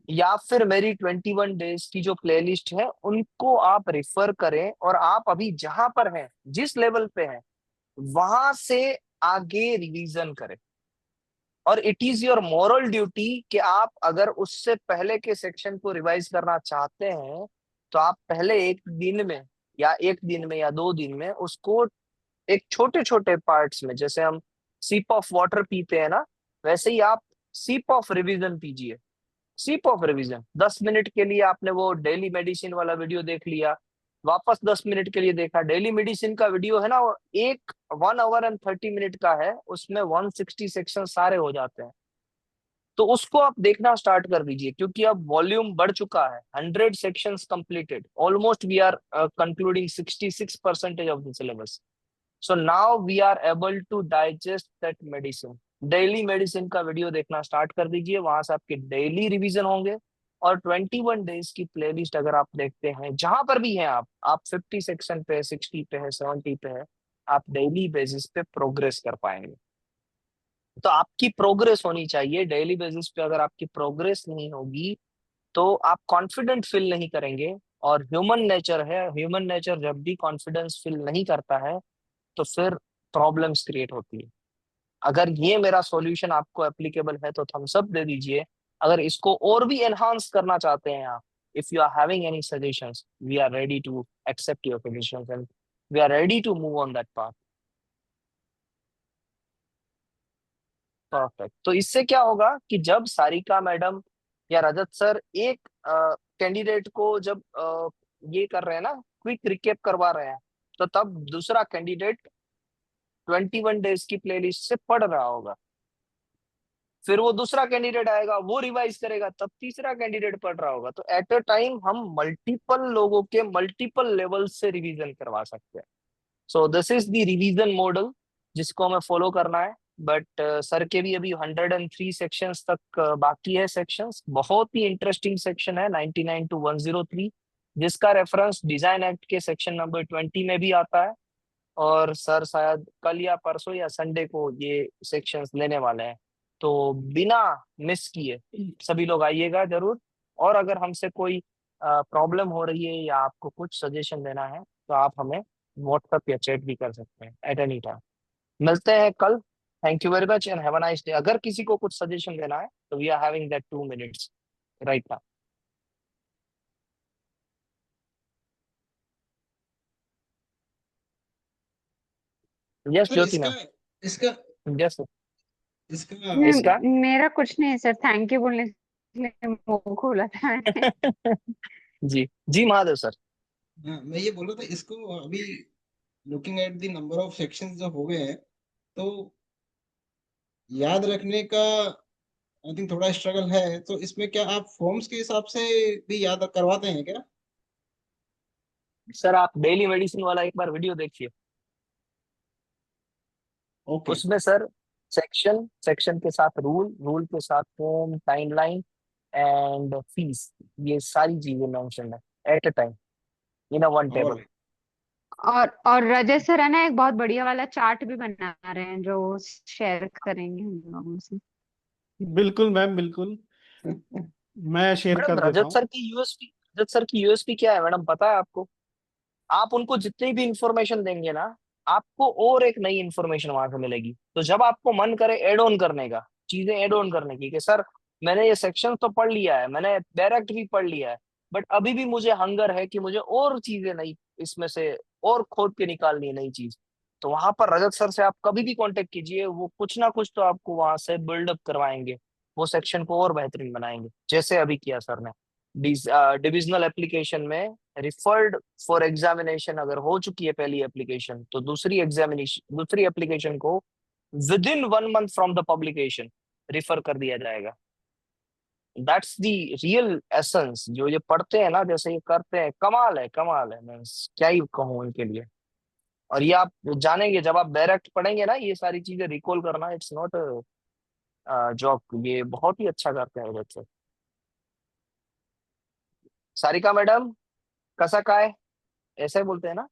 या फिर मेरी 21 डेज की जो प्लेलिस्ट है उनको आप रिफर करें, और आप अभी जहां पर हैं, जिस लेवल पे हैं, वहां से आगे रिवीजन करें। और it is your moral duty कि आप अगर उससे पहले के सेक्शन को रिवाइज करना चाहते हैं तो आप पहले एक दिन में या 2 दिन में उसको एक छोटे छोटे पार्ट्स में, जैसे हम सिप ऑफ वाटर पीते हैं ना, वैसे ही आप सिप ऑफ रिवीजन पीजिए। सिप ऑफ रिवीजन 10 मिनट के लिए आपने वो डेली मेडिसिन वाला वीडियो देख लिया, वापस 10 मिनट के लिए देखा। डेली मेडिसिन का वीडियो है ना, वो 1 hour and 30 minute का है, उसमें 160 सेक्शन सारे हो जाते हैं। तो उसको आप देखना स्टार्ट कर दीजिए, क्योंकि अब वॉल्यूम बढ़ चुका है। 100 sections completed, almost we are concluding 66% of the syllabus. So now we are able to digest that medicine. Daily medicine का वीडियो देखना स्टार्ट कर दीजिए, वहां से आपके डेली रिवीजन होंगे। और 21 डेज की प्लेलिस्ट अगर आप देखते हैं, जहां पर भी हैं आप 50 सेक्शन पे, 60 पे है, 70 पे है, आप डेली बेसिस पे प्रोग्रेस कर पाएंगे। तो आपकी प्रोग्रेस होनी चाहिए डेली बेसिस पे। अगर आपकी प्रोग्रेस नहीं होगी तो आप कॉन्फिडेंट फील नहीं करेंगे। और ह्यूमन नेचर है, ह्यूमन नेचर जब भी कॉन्फिडेंस फील नहीं करता है तो फिर प्रॉब्लम्स क्रिएट होती है। अगर ये मेरा सॉल्यूशन आपको एप्लीकेबल है तो थम्स अप दे दीजिए। अगर इसको और भी एनहांस करना चाहते हैं आप, if you are having any suggestions, we are ready to accept your suggestions and we are ready to move on that path. Perfect. तो इससे क्या होगा कि जब सारिका मैडम या रजत सर एक कैंडिडेट को जब ये कर रहे हैं ना, क्विक रिकेप करवा रहे हैं, तो तब दूसरा कैंडिडेट 21 डेज की प्लेलिस्ट से पढ़ रहा होगा। फिर वो दूसरा कैंडिडेट आएगा, वो रिवाइज करेगा, तब तीसरा कैंडिडेट पढ़ रहा होगा। तो एट अ टाइम हम मल्टीपल लोगों के मल्टीपल लेवल से रिवीजन करवा सकते हैं। So this is the revision model जिसको हमें फॉलो करना है। बट सर के भी अभी 103 सेक्शंस तक बाकी है। सेक्शंस बहुत ही इंटरेस्टिंग सेक्शन है 99 to 103, जिसका रेफरेंस डिजाइन एक्ट के सेक्शन नंबर 20 में भी आता है। और सर शायद कल या परसों या संडे को ये सेक्शंस लेने वाले हैं। तो बिना मिस किए सभी लोग आइएगा जरूर। और अगर हमसे कोई प्रॉब्लम हो रही है या आपको कुछ सजेशन देना है तो आप हमें व्हाट्सएप या चैट भी कर सकते हैं एट एनी टाइम। मिलते हैं कल। Thank you very much and have a nice day. अगर किसी को कुछ सजेशन देना है तो we are having that 2 minutes right now. Yes sir Jyoti इसका मैम। इसका यस इसका इसका मेरा कुछ नहीं है सर, थैंक यू बोलने के लिए मुंह खोला था मैंने। जी जी महादेव सर। हाँ, मैं ये बोल रहा था, इसको अभी looking at the number of sections जो हो गए हैं, तो याद रखने का आई थिंक थोड़ा स्ट्रगल है। तो इसमें क्या आप फॉर्म्स के हिसाब से भी याद करवाते हैं क्या? सर आप डेली मेडिसिन वाला एक बार वीडियो देखिए। ओके। उसमें सर सेक्शन सेक्शन के साथ रूल, रूल के साथ फॉर्म, टाइमलाइन एंड फीस, ये सारी चीजें मेंशन है at a time in a one table. Alright. और रजत सर है ना, एक बहुत बढ़िया वाला चार्ट भी बना रहे हैं जो शेयर करेंगे हम लोगों से। बिल्कुल मैम, बिल्कुल मैं शेयर मैडम कर देता हूँ। रजत सर की यूएसपी क्या है मैडम, पता है आपको? आप उनको जितनी भी इंफॉर्मेशन देंगे ना, आपको और एक नई इंफॉर्मेशन वहां से मिलेगी। तो जब आपको मन करे एड ऑन करने का, चीजें एड ऑन करने की, कि सर मैंने ये सेक्शन तो पढ़ लिया है, मैंने डायरेक्ट भी पढ़ लिया है, बट अभी भी मुझे हंगर है कि मुझे और चीजें नई इसमें से और खोद के निकालनी है नई चीज, तो वहां पर रजत सर से आप कभी भी कांटेक्ट कीजिए। वो कुछ ना कुछ तो आपको वहां से बिल्डअप करवाएंगे, वो सेक्शन को और बेहतरीन बनाएंगे, जैसे अभी किया सर ने। डिविजनल एप्लीकेशन में रिफर्ड फॉर एग्जामिनेशन अगर हो चुकी है पहली एप्लीकेशन, तो दूसरी एप्लीकेशन को with in 1 month from the publication refer कर दिया जाएगा। That's the real essence. जो ये पढ़ते हैं ना, जैसे ये करते हैं, कमाल है, कमाल है। मैं क्या ही कहूँ इनके लिए। और ये आप जानेंगे जब आप डायरेक्ट पढ़ेंगे ना, ये सारी चीजें रिकॉल करना, इट्स नॉट जॉब। ये बहुत ही अच्छा करते हैं बच्चे। सारिका मैडम कसा काय, ऐसे बोलते हैं ना?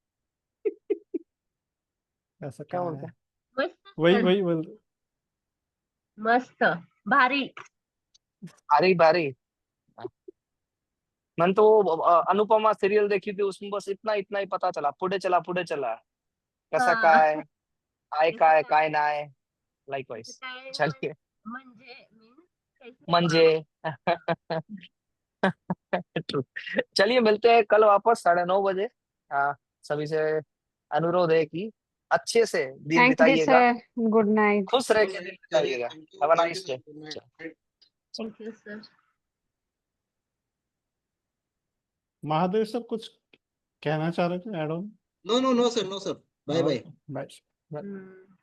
ऐसा क्या क्या बोलते है? हैं? मस्त वही सर, वही बोल। मस्त, भारी। भारी भारी। मैंने तो वो अनुपमा सीरियल देखी थी, उसमें बस इतना इतना ही पता चला, पुढे चला कसा हाँ काय आय कैसे काय काय काय नाय लाइकवाइज. कैसे काय चलिए म्हणजे means कैसे म्हणजे True. चलिए मिलते हैं कल वापस 9:30 बजे. हाँ, सभी से अनुरोध है कि अच्छे से दिन थैंक यू बिताइएगा, सर, गुड नाइट। खुश रह के दिन बिताइएगा. Have a nice day. Thank you sir. Mahadev sir कुछ कहना चाह रहे थे? Add on? No no no sir, no sir, bye bye. Bye. Hmm